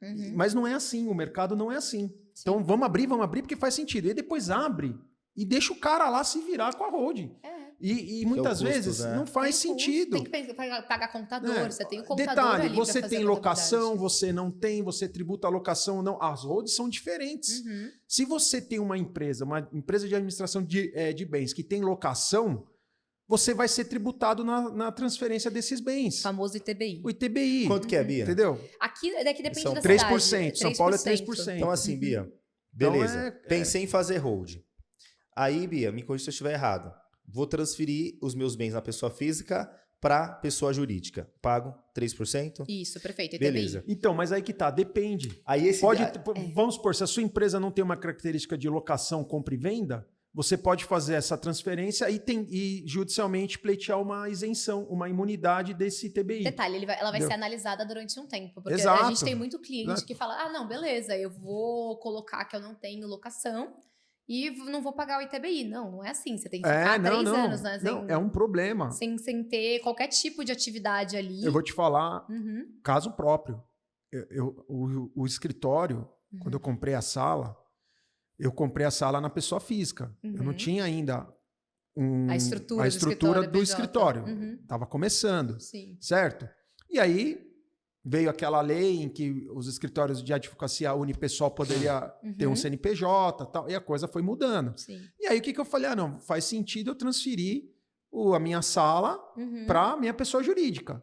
Uhum. Mas não é assim, o mercado não é assim. Então vamos abrir porque faz sentido. E depois abre e deixa o cara lá se virar com a holding. É. E muitas custo, vezes né? não faz Tem custo, sentido. Tem que pagar contador, É. você tem o contador Detalhe, ali pra você fazer tem a locação, contabilidade. você não tem, você tributa a locação ou não. As holds são diferentes. Uhum. Se você tem uma empresa de administração de bens que tem locação, você vai ser tributado na transferência desses bens. O famoso ITBI. O ITBI. Quanto que é, Bia? Entendeu? Aqui depende São da 3%. cidade. São Paulo é 3%. Então, assim, Uhum. Bia, Então, beleza. Pensei em fazer hold. Aí, Bia, me corrija se eu estiver errado. Vou transferir os meus bens na pessoa física para pessoa jurídica. Pago 3%? Isso, perfeito. ITBI. Beleza. Então, mas aí que tá, depende. Aí esse Vamos supor, se a sua empresa não tem uma característica de locação, compra e venda, você pode fazer essa transferência e judicialmente pleitear uma isenção, uma imunidade desse ITBI. Detalhe, ela vai Entendeu? ser analisada durante um tempo. Porque Exato. a gente tem muito cliente Exato. que fala: ah, não, beleza, eu vou colocar que eu não tenho locação e não vou pagar o ITBI. Não é assim. Você tem que ficar 3 anos, né? Não, é um problema. Sem ter qualquer tipo de atividade ali. Eu vou te falar, Uhum, caso próprio. O escritório, uhum. quando eu comprei a sala, eu comprei a sala na pessoa física. Eu não Uhum. tinha ainda A estrutura do do escritório. PJ. Uhum. Estava começando, Sim. certo? E aí, veio aquela lei em que os escritórios de advocacia unipessoal poderia ter um CNPJ e tal, e a coisa foi mudando. Sim. E aí o que eu falei? Não, faz sentido eu transferir a minha sala para a minha pessoa jurídica.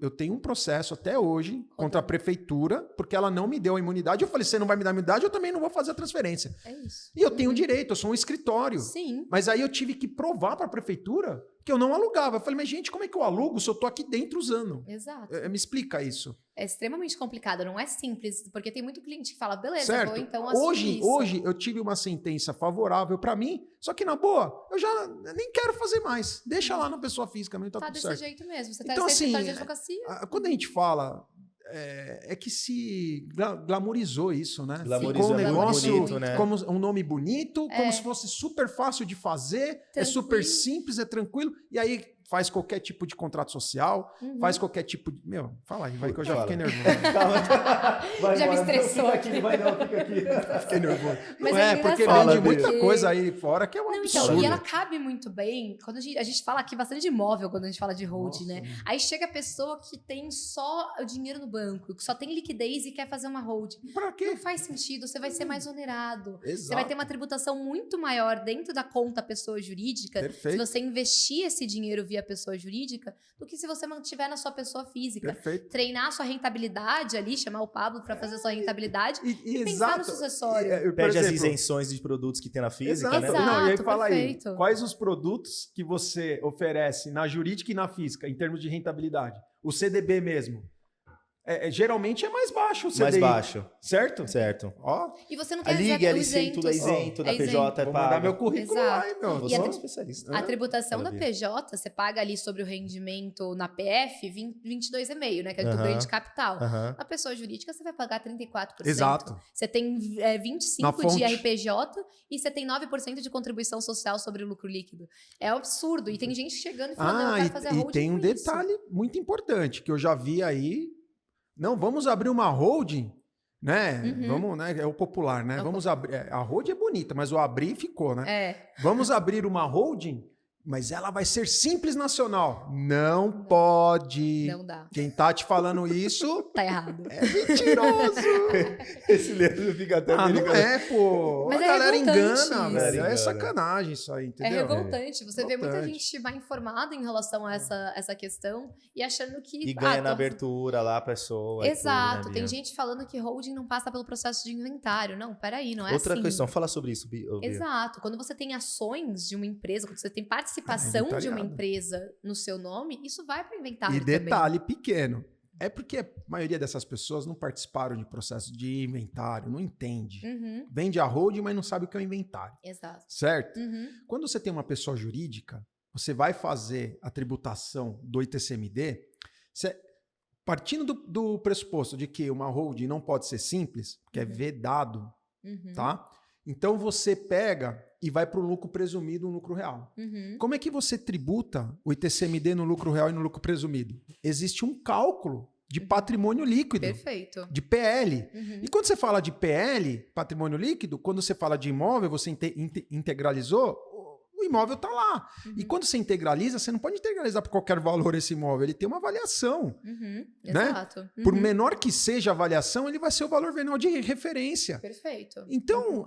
Eu tenho um processo até hoje contra a prefeitura, porque ela não me deu a imunidade. Eu falei, você não vai me dar a imunidade, eu também não vou fazer a transferência. É isso. E eu tenho direito, eu sou um escritório. Sim. Mas aí eu tive que provar para a prefeitura que eu não alugava. Eu falei, mas gente, como é que eu alugo se eu estou aqui dentro usando? Exato. Me explica isso. É extremamente complicado, não é simples, porque tem muito cliente que fala, beleza, Certo. vou então assumir isso. Hoje eu tive uma sentença favorável para mim, só que na boa, eu já nem quero fazer mais. Deixa lá na pessoa física, não tá tudo desse certo. jeito mesmo. Você Então, tá assim, escritório de advocacia. quando a gente fala, é que se glamorizou isso, né? Glamorizou, ficou um negócio bonito, né? como um nome bonito, como se fosse super fácil de fazer, é super simples, é tranquilo, e aí faz qualquer tipo de contrato social, faz qualquer tipo de... Meu, fala aí, vai que eu já fiquei nervoso. Vai, Já me estressou aqui. Fica aqui. Fiquei nervoso. Mas Não é porque engraçado, vende muita porque- coisa aí fora que é um Não, absurdo. então, e ela cabe muito bem. Quando a gente fala aqui bastante de imóvel quando a gente fala de holding, Nossa, né? Aí chega a pessoa que tem só o dinheiro no banco, que só tem liquidez e quer fazer uma holding. Pra Não quê? faz sentido, você vai ser mais onerado. Exato. Você vai ter uma tributação muito maior dentro da conta pessoa jurídica, Perfeito. se você investir esse dinheiro via pessoa jurídica, do que se você mantiver na sua pessoa física. Perfeito. Treinar a sua rentabilidade ali, chamar o Pablo para fazer a sua rentabilidade E pensar no exato. sucessório. Por Pede as exemplo, isenções de produtos que tem na física, Exato. né? Exato. Não, e aí fala perfeito. aí, quais os produtos que você oferece na jurídica e na física, em termos de rentabilidade? O CDB mesmo. Geralmente é mais baixo o CDI. Mais baixo. Certo? Certo. Ó, E você não A tem Liga, os LC, tudo é isento, da É isento. PJ é vou mandar meu pago. currículo Exato. lá, hein, meu. Você E é a um tri- especialista. A tributação da Maravilha. PJ, você paga ali sobre o rendimento na PF 22,5, né? Que é do ganho de capital. Aham. Na pessoa jurídica, você vai pagar 34%. Exato. Você tem Na 25% fonte. de RPJ e você tem 9% de contribuição social sobre o lucro líquido. É um absurdo. E tem gente chegando e falando, não, eu quero fazer a e holding tem um com isso. detalhe muito importante que eu já vi aí. Não, vamos abrir uma holding, né? Vamos, né? É o popular, né? É o Vamos abrir. A holding é bonita, mas o abrir ficou, né? É, Vamos abrir uma holding, mas ela vai ser simples nacional. Não pode. não dá. Quem tá te falando isso Tá errado. é mentiroso. Esse Leandro fica até Ah, me não ligando. é, pô. Mas a é galera revoltante engana, isso. velho. Engana. É sacanagem isso aí, É entendeu? revoltante. Você vê muita Revoltante. gente mal informada em relação a essa questão e achando que. E ganha na tô- abertura lá a pessoa. e Exato. tudo, né, Tem Bia? gente falando que holding não passa pelo processo de inventário. Não, peraí, não é Outra assim. questão, fala sobre isso, Bia. Exato. Quando você tem ações de uma empresa, quando você tem participação de uma inventariado. empresa no seu nome, isso vai para inventário E também. detalhe pequeno. É porque a maioria dessas pessoas não participaram de processo de inventário, não entende. Uhum, Vende a holding, mas não sabe o que é o inventário, exato. certo? Uhum, Quando você tem uma pessoa jurídica, você vai fazer a tributação do ITCMD, partindo do pressuposto de que uma holding não pode ser simples, porque é vedado, uhum, tá? Então você pega e vai para o lucro presumido, um lucro real. uhum. Como é que você tributa o ITCMD no lucro real e no lucro presumido? Existe um cálculo de patrimônio líquido, Perfeito. de PL. Uhum. E quando você fala de PL, patrimônio líquido, quando você fala de imóvel, você integralizou, o imóvel está lá. E Uhum. quando você integraliza, você não pode integralizar por qualquer valor esse imóvel, ele tem uma avaliação. Uhum, Né? exato. Por Uhum. menor que seja a avaliação, ele vai ser o valor venal de referência. Perfeito. Então,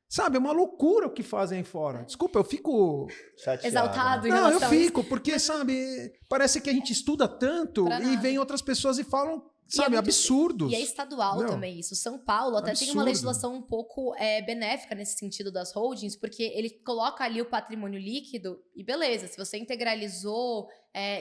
sabe, é uma loucura o que fazem aí fora. Desculpa, eu fico... Chateado, Exaltado né? em Não, eu relação a isso. fico, porque, sabe, parece que a gente estuda tanto Pra e nada. vem outras pessoas e falam, E sabe, é muito- absurdos. E é estadual Não. também isso. São Paulo até tem uma Absurdo. legislação um pouco benéfica nesse sentido das holdings, porque ele coloca ali o patrimônio líquido e beleza, se você integralizou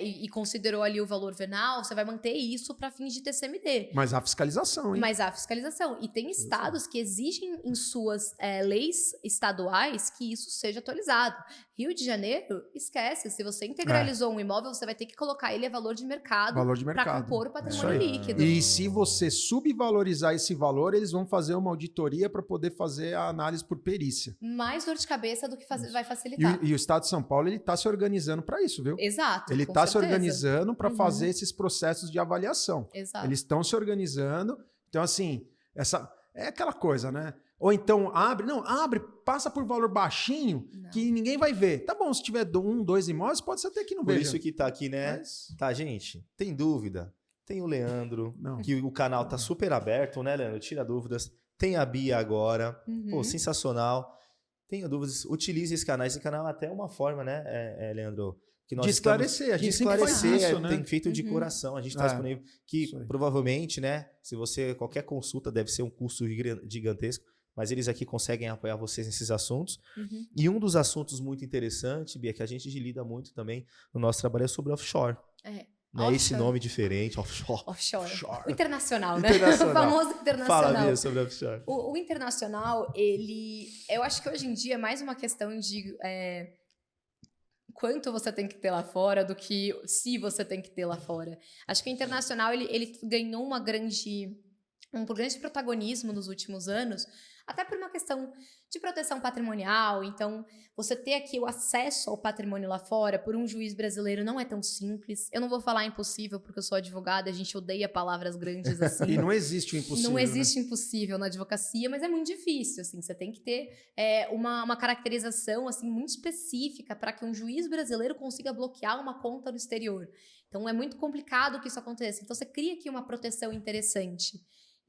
e considerou ali o valor venal, você vai manter isso para fins de TCMD. Mas há fiscalização, hein? Mas há fiscalização. E tem estados que exigem em suas leis estaduais que isso seja atualizado. Rio de Janeiro, esquece. Se você integralizou um imóvel, você vai ter que colocar ele a valor de mercado Valor de para mercado. compor o Isso patrimônio aí. líquido. E se você subvalorizar esse valor, eles vão fazer uma auditoria para poder fazer a análise por perícia. Mais dor de cabeça do que vai facilitar. E o Estado de São Paulo, ele está se organizando para isso, viu? Exato. Ele com está se certeza. organizando para Uhum. fazer esses processos de avaliação. Exato. Eles estão se organizando. Então, assim, é aquela coisa, né? Ou então abre, passa por valor baixinho Não. que ninguém vai ver. Tá bom, se tiver 1, 2 imóveis, pode ser até que não Por veja. isso que tá aqui, né? Mas- Tá, gente, tem dúvida? tem o Leandro, Não. que o canal tá super aberto, né, Leandro? Tira dúvidas. Tem a Bia agora. Pô, sensacional. Tenha dúvidas, utilize esse canal. Esse canal é até uma forma, né, Leandro? Que nós De esclarecer, a gente sempre faz isso, né? Tem feito de coração, a gente está disponível. Que provavelmente, né, se você, qualquer consulta deve ser um custo gigantesco, mas eles aqui conseguem apoiar vocês nesses assuntos. E um dos assuntos muito interessantes, Bia, que a gente lida muito também no nosso trabalho é sobre offshore. Né? Esse nome diferente, offshore. O internacional, né? O famoso internacional. Fala, Bia, sobre offshore. O internacional, eu acho que hoje em dia é mais uma questão de quanto você tem que ter lá fora do que se você tem que ter lá fora. Acho que o internacional, ele ganhou um grande protagonismo nos últimos anos, até por uma questão de proteção patrimonial. Então, você ter aqui o acesso ao patrimônio lá fora por um juiz brasileiro não é tão simples. Eu não vou falar impossível, porque eu sou advogada, a gente odeia palavras grandes assim. E não existe o impossível. Não existe impossível na advocacia, mas é muito difícil, assim. Você tem que ter uma caracterização, assim, muito específica para que um juiz brasileiro consiga bloquear uma conta no exterior. Então, é muito complicado que isso aconteça. Então, você cria aqui uma proteção interessante.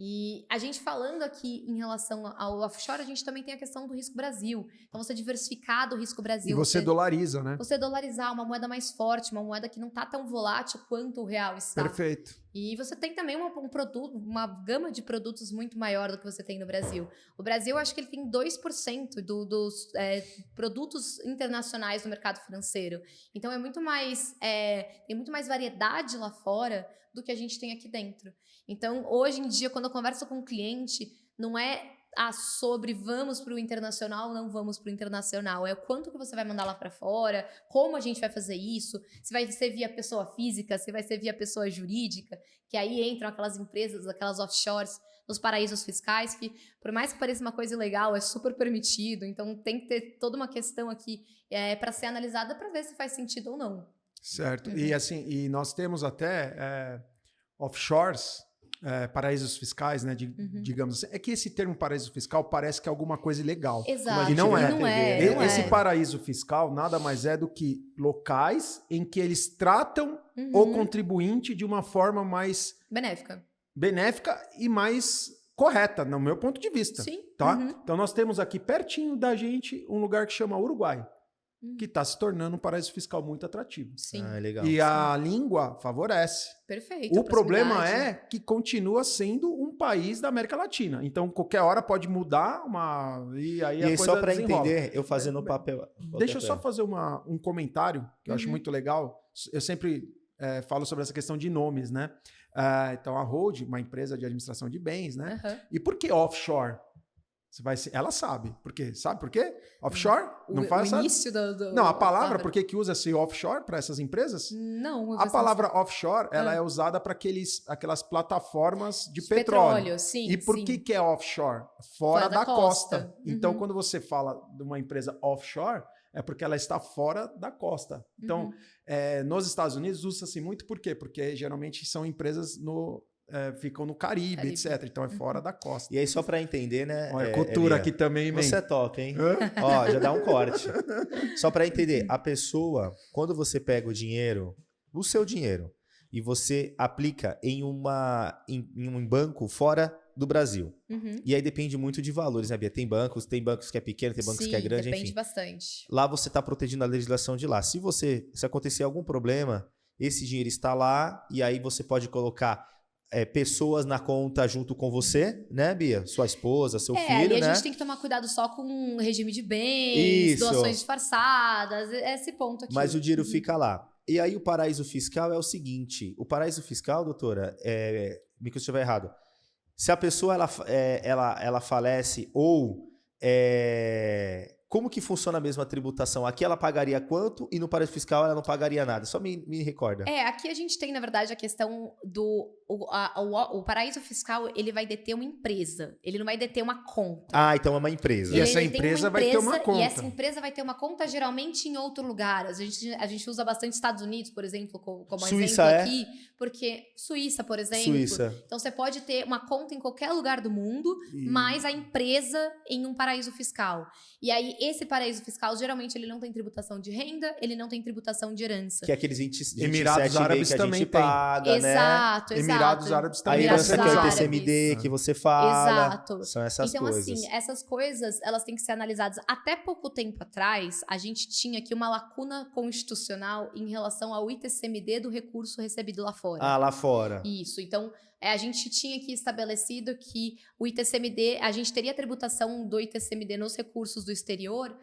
E a gente falando aqui em relação ao offshore, a gente também tem a questão do risco Brasil. Então, você diversificar do risco Brasil. E você dolariza, né? Você dolarizar uma moeda mais forte, uma moeda que não está tão volátil quanto o real está. Perfeito. E você tem também uma gama de produtos muito maior do que você tem no Brasil. O Brasil, eu acho que ele tem 2% dos produtos internacionais no mercado financeiro. Então, tem muito mais variedade lá fora do que a gente tem aqui dentro. Então, hoje em dia, quando eu converso com um cliente, não é sobre vamos para o internacional ou não vamos para o internacional. É o quanto que você vai mandar lá para fora, como a gente vai fazer isso, se vai ser via pessoa física, se vai ser via pessoa jurídica, que aí entram aquelas empresas, aquelas offshores, nos paraísos fiscais, que por mais que pareça uma coisa ilegal, é super permitido. Então, tem que ter toda uma questão aqui para ser analisada para ver se faz sentido ou não. Certo. E assim, nós temos até offshores, paraísos fiscais, né? Digamos assim. É que esse termo paraíso fiscal parece que é alguma coisa ilegal. Exato. E não é. Esse não paraíso fiscal nada mais é do que locais em que eles tratam o contribuinte de uma forma mais benéfica e mais correta, no meu ponto de vista. Sim. Tá? Então nós temos aqui pertinho da gente um lugar que chama Uruguai, que está se tornando um paraíso fiscal muito atrativo. Sim. Legal. E a língua favorece. Perfeito. O problema é que continua sendo um país da América Latina. Então, qualquer hora pode mudar e aí a coisa só para desenrola. entender, eu fazendo o papel... Deixa eu só fazer um comentário que eu acho muito legal. Eu sempre falo sobre essa questão de nomes, né? Então, a Hold, uma empresa de administração de bens, né? E por que offshore? Ela sabe. Por quê? Sabe por quê? Offshore? Não faz, o início Não, a palavra, por que usa esse offshore para essas empresas? Não. A palavra offshore, ela é usada para aquelas plataformas de petróleo. Sim, e por que é offshore? Fora da costa. Então, quando você fala de uma empresa offshore, é porque ela está fora da costa. Então, nos Estados Unidos usa-se muito por quê? Porque geralmente são empresas ficam no Caribe, etc. Então é fora da costa. E aí, só para entender, né? Olha, cultura aqui também, man. Você é top, hein? Ó, já dá um corte. Só para entender, a pessoa, quando você pega o dinheiro, o seu dinheiro, e você aplica em um banco fora do Brasil. E aí depende muito de valores, né, Bia? Tem bancos que é pequeno, tem bancos que é grande, enfim. Depende bastante. Lá você está protegendo a legislação de lá. Se acontecer algum problema, esse dinheiro está lá, e aí você pode colocar pessoas na conta junto com você, né, Bia? Sua esposa, seu filho, ali né? A gente tem que tomar cuidado só com regime de bens, doações disfarçadas, esse ponto aqui. Mas o dinheiro fica lá. E aí o paraíso fiscal é o seguinte, o paraíso fiscal, doutora, me corrija se eu estiver errado, se a pessoa ela falece ou... como que funciona mesmo a tributação? Aqui ela pagaria quanto e no paraíso fiscal ela não pagaria nada? Só me recorda. Aqui a gente tem, na verdade, a questão do... O paraíso fiscal, ele vai deter uma empresa. Ele não vai deter uma conta. Então é uma empresa. E essa empresa vai ter uma conta. E essa empresa vai ter uma conta, geralmente, em outro lugar. A gente usa bastante Estados Unidos, por exemplo, como Suíça exemplo aqui. Porque Suíça, por exemplo. Suíça. Então, você pode ter uma conta em qualquer lugar do mundo, mas a empresa em um paraíso fiscal. E aí, esse paraíso fiscal, geralmente, ele não tem tributação de renda, ele não tem tributação de herança. Que é aqueles 27 Emirados Árabes que a também gente tem. paga, Exato, né? Emirados Árabes A também. herança que é o Emirados ITCMD que você fala. Exato. São essas então, coisas. assim, essas coisas, elas têm que ser analisadas. Até pouco tempo atrás, a gente tinha aqui uma lacuna constitucional em relação ao ITCMD do recurso recebido lá fora. Ah, lá fora. Isso. Então, a gente tinha aqui estabelecido que o ITCMD, a gente teria tributação do ITCMD nos recursos do exterior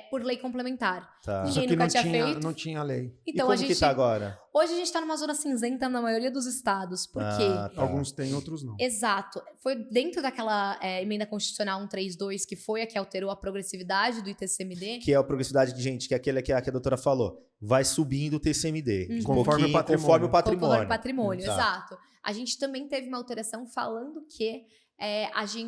por lei complementar. Tá. Só Ninguém que nunca tinha feito. não tinha lei. Então, e como a gente, que tá agora? hoje a gente está numa zona cinzenta na maioria dos estados. Por quê? Tá. Alguns têm, outros não. Exato. Foi dentro daquela emenda constitucional 132, que foi a que alterou a progressividade do ITCMD. Que é a progressividade de gente, que é aquele que a doutora falou. Vai subindo o TCMD. Uhum. De Conforme o patrimônio. Conforme o patrimônio. Conforme o patrimônio, Tá. exato. A gente também teve uma alteração falando que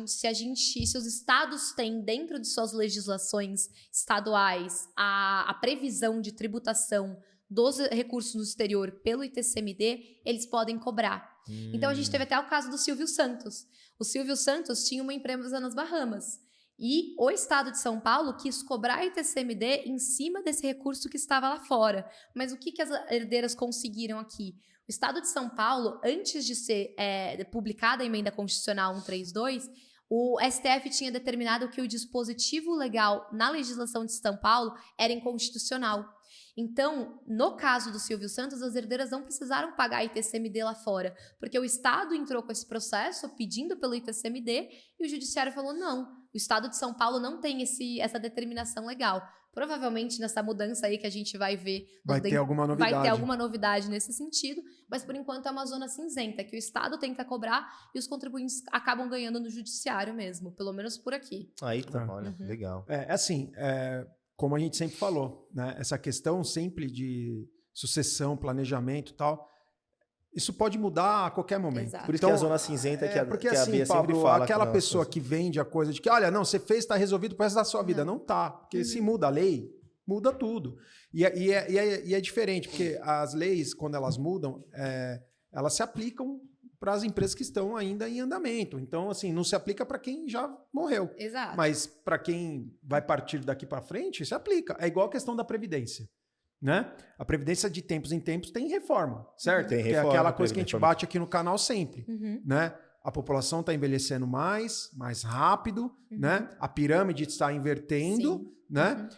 se os estados têm dentro de suas legislações estaduais a previsão de tributação dos recursos no exterior pelo ITCMD, eles podem cobrar. Então a gente teve até o caso do Silvio Santos. O Silvio Santos tinha uma empresa nas Bahamas. E o estado de São Paulo quis cobrar ITCMD em cima desse recurso que estava lá fora. Mas o que as herdeiras conseguiram aqui? O estado de São Paulo, antes de ser publicada a emenda constitucional 132, o STF tinha determinado que o dispositivo legal na legislação de São Paulo era inconstitucional. Então, no caso do Silvio Santos, as herdeiras não precisaram pagar ITCMD lá fora, porque o Estado entrou com esse processo pedindo pelo ITCMD e o Judiciário falou, não, o Estado de São Paulo não tem essa determinação legal. Provavelmente nessa mudança aí que a gente vai ver... Vai ter alguma novidade. Vai ter alguma novidade nesse sentido, mas por enquanto é uma zona cinzenta, que o Estado tenta cobrar e os contribuintes acabam ganhando no Judiciário mesmo, pelo menos por aqui. Aí tá, olha, legal. Como a gente sempre falou, né? Essa questão sempre de sucessão, planejamento e tal, isso pode mudar a qualquer momento. Exato. Por isso que a zona cinzenta que a Bia sempre fala. Aquela pessoa que vende a coisa de que, olha, não, você fez, está resolvido pro resto da sua vida. Não tá, porque se muda a lei, muda tudo. E é diferente, porque as leis, quando elas mudam, elas se aplicam para as empresas que estão ainda em andamento. Então, assim, não se aplica para quem já morreu. Exato. Mas para quem vai partir daqui para frente, se aplica. É igual a questão da Previdência. Né? A Previdência de tempos em tempos tem reforma, certo? Tem reforma, que é aquela coisa que a gente bate aqui no canal sempre. Né? A população está envelhecendo mais rápido, né? A pirâmide está invertendo. Sim. Né?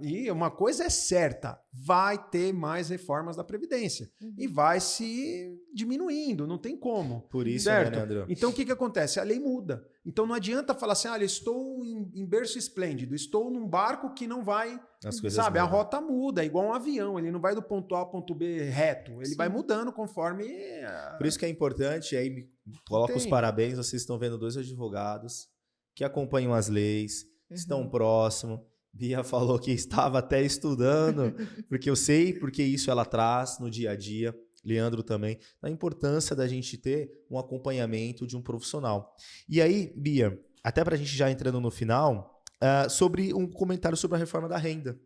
E uma coisa é certa, vai ter mais reformas da Previdência e vai se diminuindo, não tem como. Por isso, certo? né, Leandro? Então o que acontece? A lei muda. Então não adianta falar assim, olha, estou em berço esplêndido, estou num barco que não vai, As coisas sabe, mudam. a rota muda, é igual um avião, ele não vai do ponto A ao ponto B reto, ele Sim. vai mudando conforme... Por isso que é importante, aí coloco os Tem. parabéns, vocês estão vendo 2 advogados que acompanham as leis, estão próximos. Bia falou que estava até estudando, porque eu sei porque isso ela traz no dia a dia. Leandro também, a importância da gente ter um acompanhamento de um profissional. E aí, Bia, até para a gente já entrando no final, sobre um comentário sobre a reforma da renda.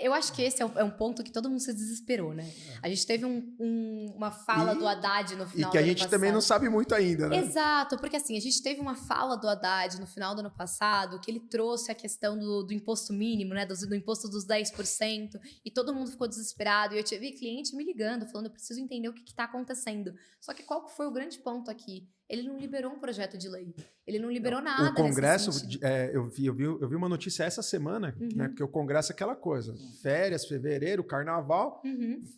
Eu acho que esse é um ponto que todo mundo se desesperou, né? A gente teve uma fala do Haddad no final E que a do ano gente também não passado. sabe muito ainda, né? Exato, porque assim, a gente teve uma fala do Haddad no final do ano passado, que ele trouxe a questão do imposto mínimo, né? Do imposto dos 10%, e todo mundo ficou desesperado. E eu tive cliente me ligando, falando, eu preciso entender o que está acontecendo. Só que qual que foi o grande ponto aqui? Ele não liberou um projeto de lei. Ele não liberou nada. O Congresso, nesse sentido. eu vi uma notícia essa semana, né? Porque o Congresso é aquela coisa. Férias, fevereiro, carnaval,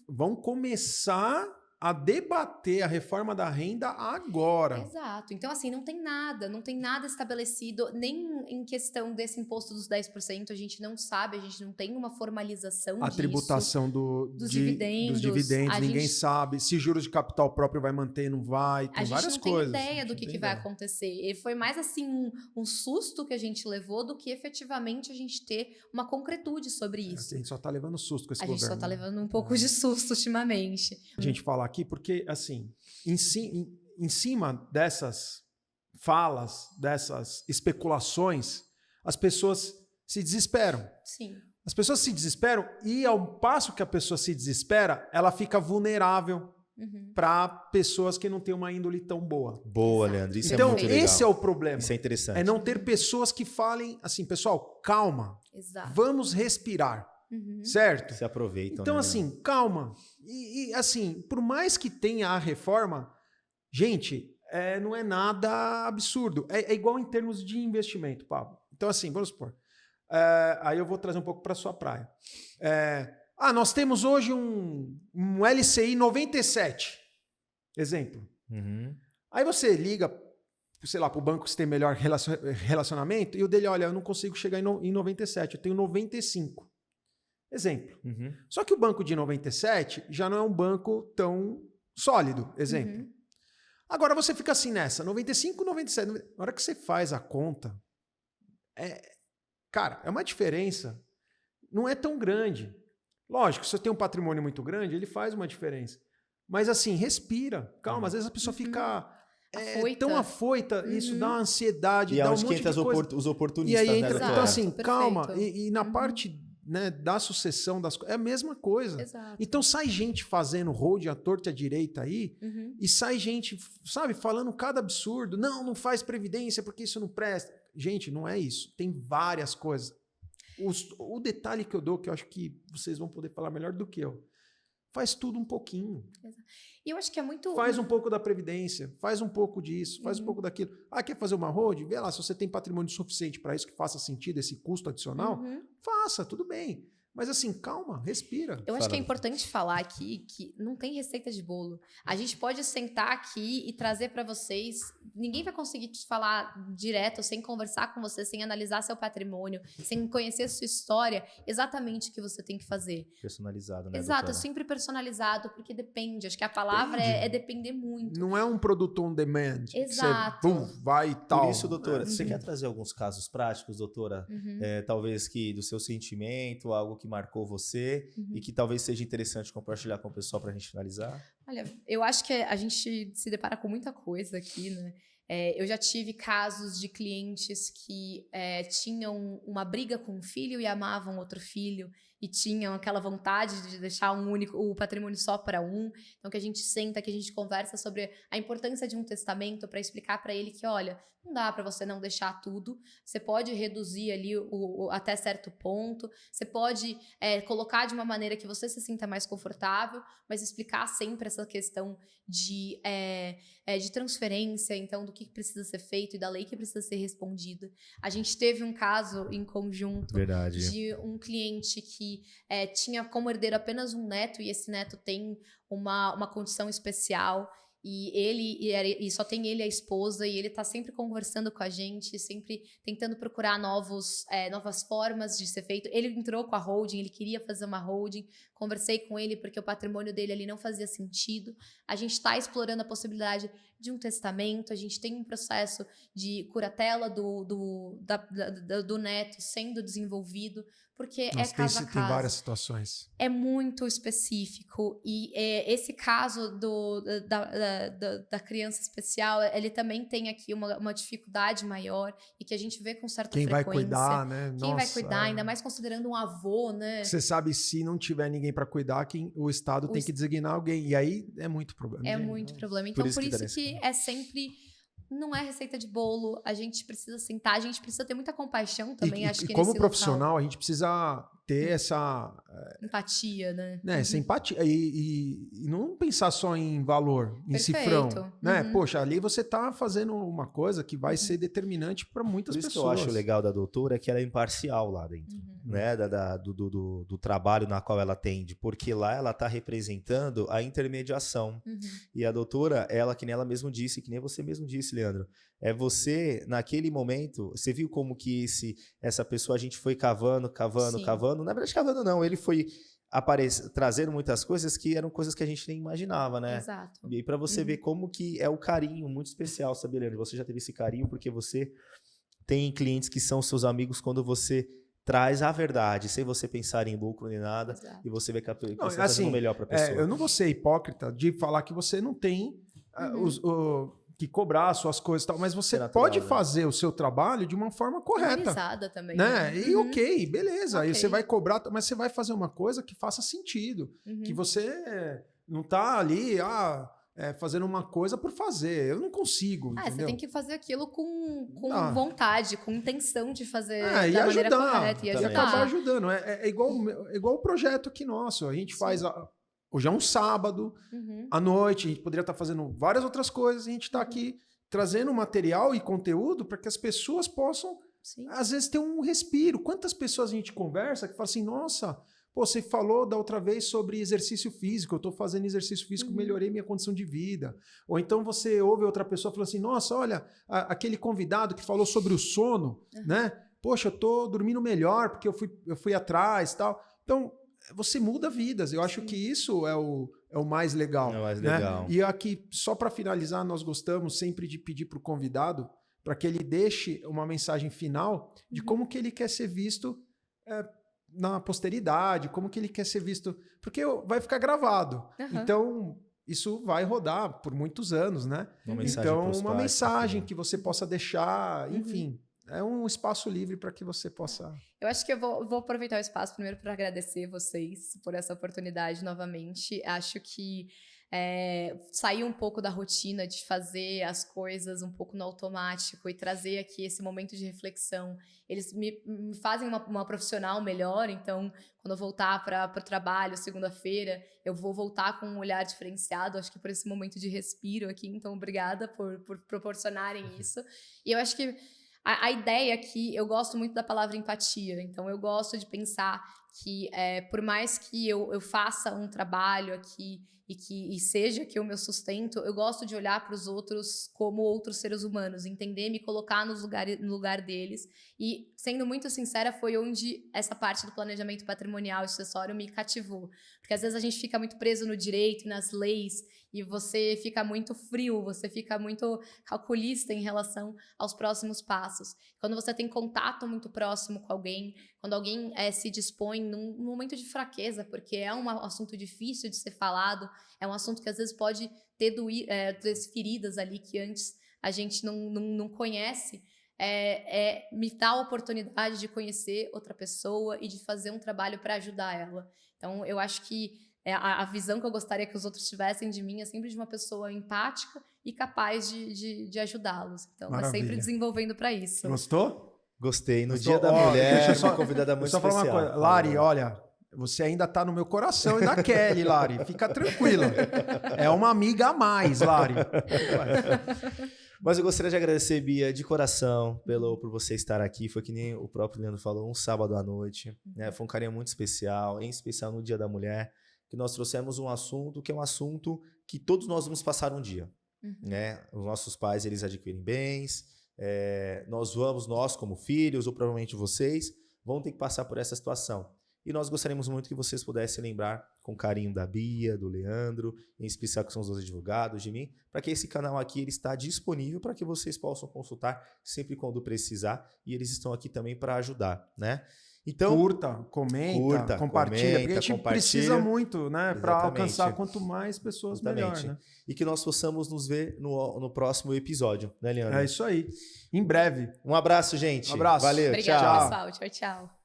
vão começar a debater a reforma da renda agora. Exato. Então, assim, não tem nada estabelecido, nem em questão desse imposto dos 10%, a gente não sabe, a gente não tem uma formalização A disso. tributação dos dividendos, ninguém sabe. Se juros de capital próprio vai manter, não vai, tem várias coisas. A gente não tem ideia do que vai acontecer. E foi mais, assim, um susto que a gente levou do que efetivamente a gente ter uma concretude sobre isso. A gente só tá levando susto com esse A governo. gente só tá levando um pouco de susto ultimamente. A gente falar aqui porque, assim, em cima dessas falas, dessas especulações, as pessoas se desesperam. Sim. As pessoas se desesperam e, ao passo que a pessoa se desespera, ela fica vulnerável para pessoas que não têm uma índole tão boa. Boa, Exato. Leandro. Isso Então, é muito legal. esse é o problema. Isso é interessante. É não ter pessoas que falem assim, pessoal, calma, Exato. vamos respirar, certo? Se aproveitam. Então, né, assim, calma. E, assim, por mais que tenha a reforma, gente, não é nada absurdo. É igual em termos de investimento, Pablo. Então, assim, vamos supor. Aí eu vou trazer um pouco para sua praia. Nós temos hoje um LCI 97. Exemplo. Uhum. Aí você liga, sei lá, para o banco que você tem melhor relacionamento e o dele, olha, eu não consigo chegar em 97, eu tenho 95. Exemplo. Uhum. Só que o banco de 97 já não é um banco tão sólido. Exemplo. Agora você fica assim nessa, 95, 97. Na hora que você faz a conta, cara, é uma diferença. Não é tão grande. Lógico, se você tem um patrimônio muito grande, ele faz uma diferença. Mas assim, respira, calma. Às vezes a pessoa fica tão afoita, isso dá uma ansiedade, E dá aonde um que monte entra de coisa. os E oportunistas, aí né, entra, doutora? então assim, Perfeito. calma. E na parte, né, da sucessão das coisas, é a mesma coisa. Exato. Então sai gente fazendo hold à torta e à direita aí, e sai gente, sabe, falando cada absurdo. Não faz previdência porque isso não presta. Gente, não é isso. Tem várias coisas. O detalhe que eu dou, que eu acho que vocês vão poder falar melhor do que eu, faz tudo um pouquinho. E eu acho que é muito... Faz um pouco da previdência, faz um pouco disso, faz um pouco daquilo. Quer fazer uma hold? Vê lá, se você tem patrimônio suficiente para isso, que faça sentido esse custo adicional, faça, tudo bem. Mas assim, calma, respira. Eu acho que é importante falar aqui que não tem receita de bolo. A gente pode sentar aqui e trazer para vocês. Ninguém vai conseguir te falar direto, sem conversar com você, sem analisar seu patrimônio, sem conhecer sua história, exatamente o que você tem que fazer. Personalizado, né, Exato, doutora? sempre personalizado, porque depende. Acho que a palavra é depender muito. Não é um produto on demand. Exato. Que você, vai e tal. Por isso, doutora, você quer trazer alguns casos práticos, doutora? Talvez que do seu sentimento, algo que marcou você e que talvez seja interessante compartilhar com o pessoal para a gente finalizar? Olha, eu acho que a gente se depara com muita coisa aqui, né? Eu já tive casos de clientes que tinham uma briga com um filho e amavam outro filho e tinham aquela vontade de deixar o patrimônio só para um. Então, que a gente senta, que a gente conversa sobre a importância de um testamento para explicar para ele que, olha, não dá para você não deixar tudo, você pode reduzir ali até certo ponto, você pode colocar de uma maneira que você se sinta mais confortável, mas explicar sempre essa questão de transferência, então, do que precisa ser feito e da lei que precisa ser respondida. A gente teve um caso em conjunto de um cliente que tinha como herdeiro apenas um neto e esse neto tem uma condição especial e só tem ele e a esposa e ele tá sempre conversando com a gente, sempre tentando procurar novas formas de ser feito. Ele entrou com a holding, ele queria fazer uma holding, conversei com ele porque o patrimônio dele ali não fazia sentido. A gente está explorando a possibilidade de um testamento, a gente tem um processo de curatela do neto sendo desenvolvido, porque Nossa, caso a caso. Tem várias situações. É muito específico e esse caso da criança especial, ele também tem aqui uma dificuldade maior e que a gente vê com certa frequência. Quem vai cuidar, né? Quem vai cuidar, ainda mais considerando um avô, né? Você sabe, se não tiver ninguém para cuidar, o Estado tem que designar alguém. E aí é muito problema. É muito problema. Então, por isso que é sempre... Não é receita de bolo, a gente precisa sentar, a gente precisa ter muita compaixão também, acho que como nesse profissional, local. A gente precisa ter essa... empatia, né? Essa empatia. E não pensar só em valor, em cifrão. Né? Poxa, ali você tá fazendo uma coisa que vai ser determinante para muitas pessoas. Por isso que eu acho legal da doutora é que ela é imparcial lá dentro, né? Do trabalho na qual ela atende, porque lá ela tá representando a intermediação. E a doutora, ela, que nem ela mesmo disse, que nem você mesmo disse, Leandro, é você, naquele momento, você viu como que essa pessoa, a gente foi cavando, na verdade cavando não, ele foi trazendo muitas coisas que eram coisas que a gente nem imaginava, né? Exato. E para você ver como que é o carinho muito especial, sabe, Leandro? Você já teve esse carinho porque você tem clientes que são seus amigos quando você traz a verdade, sem você pensar em lucro nem nada, e você vê que você está fazendo o melhor para a pessoa. Eu não vou ser hipócrita de falar que você não tem que cobrar suas coisas e tal, mas você pode fazer o seu trabalho de uma forma correta. Organizada também. Né? E ok, beleza. Aí você vai cobrar, mas você vai fazer uma coisa que faça sentido. Que você Não tá ali, fazendo uma coisa por fazer. Eu não consigo, entendeu? Você tem que fazer aquilo com Vontade, com intenção de fazer e da maneira ajudar, correta. E e ajudar. acabar ajudando. É igual o projeto aqui nosso. A gente faz... Hoje é um sábado, à noite, a gente poderia estar fazendo várias outras coisas, a gente está aqui trazendo material e conteúdo para que as pessoas possam, às vezes, ter um respiro. Quantas pessoas a gente conversa que falam assim, nossa, você falou da outra vez sobre exercício físico, eu estou fazendo exercício físico, melhorei minha condição de vida. Ou então você ouve outra pessoa falando assim, nossa, olha, aquele convidado que falou sobre o sono, né? Poxa, eu estou dormindo melhor porque eu fui atrás e tal. Então, você muda vidas. Eu acho que isso é o mais legal. É o mais né? legal. E aqui, só para finalizar, nós gostamos sempre de pedir para o convidado para que ele deixe uma mensagem final de como que ele quer ser visto na posteridade, como que ele quer ser visto. Porque vai ficar gravado. Então, isso vai rodar por muitos anos, né? Então, uma mensagem que você possa deixar, enfim... É um espaço livre para que você possa... Eu acho que eu vou aproveitar o espaço primeiro para agradecer vocês por essa oportunidade novamente. Acho que sair um pouco da rotina de fazer as coisas um pouco no automático e trazer aqui esse momento de reflexão. Eles me fazem uma profissional melhor, então quando eu voltar para o trabalho segunda-feira, eu vou voltar com um olhar diferenciado, acho que por esse momento de respiro aqui. Então, obrigada por proporcionarem isso. E eu acho que a ideia aqui, eu gosto muito da palavra empatia, então eu gosto de pensar que por mais que eu faça um trabalho aqui e seja aqui o meu sustento, eu gosto de olhar para os outros como outros seres humanos, entender, me colocar no lugar deles. E, sendo muito sincera, foi onde essa parte do planejamento patrimonial e sucessório me cativou. Porque às vezes a gente fica muito preso no direito e nas leis, e você fica muito frio, você fica muito calculista em relação aos próximos passos. Quando você tem contato muito próximo com alguém, quando alguém se dispõe num momento de fraqueza, porque é um assunto difícil de ser falado, é um assunto que às vezes pode ter feridas ali que antes a gente não conhece, me dá a oportunidade de conhecer outra pessoa e de fazer um trabalho para ajudar ela. Então, eu acho que a visão que eu gostaria que os outros tivessem de mim é sempre de uma pessoa empática e capaz de ajudá-los. Então, Maravilha. sempre desenvolvendo para isso. Gostou? Gostei. No Gostou? Dia da Mulher, deixa eu uma convidada muito só especial. falar uma coisa. Lari, olha, você ainda tá no meu coração e da Kelly, Lari. Fica tranquila. É uma amiga a mais, Lari. Mas eu gostaria de agradecer, Bia, de coração, por você estar aqui. Foi que nem o próprio Leandro falou, um sábado à noite. Né? Foi um carinho muito especial, em especial no Dia da Mulher, que nós trouxemos um assunto que é um assunto que todos nós vamos passar um dia. Né? Os nossos pais, eles adquirem bens, nós como filhos, ou provavelmente vocês, vão ter que passar por essa situação. E nós gostaríamos muito que vocês pudessem lembrar com carinho da Bia, do Leandro, em especial que são os dois advogados, de mim, para que esse canal aqui ele está disponível para que vocês possam consultar sempre quando precisar, e eles estão aqui também para ajudar, né? Então, curta, comenta, compartilha, porque a gente precisa muito, né, para alcançar quanto mais pessoas, melhor, né? E que nós possamos nos ver no próximo episódio, né, Leandro? É isso aí. Em breve. Um abraço, gente. Um abraço. Valeu, Obrigada, tchau. pessoal. Tchau, tchau.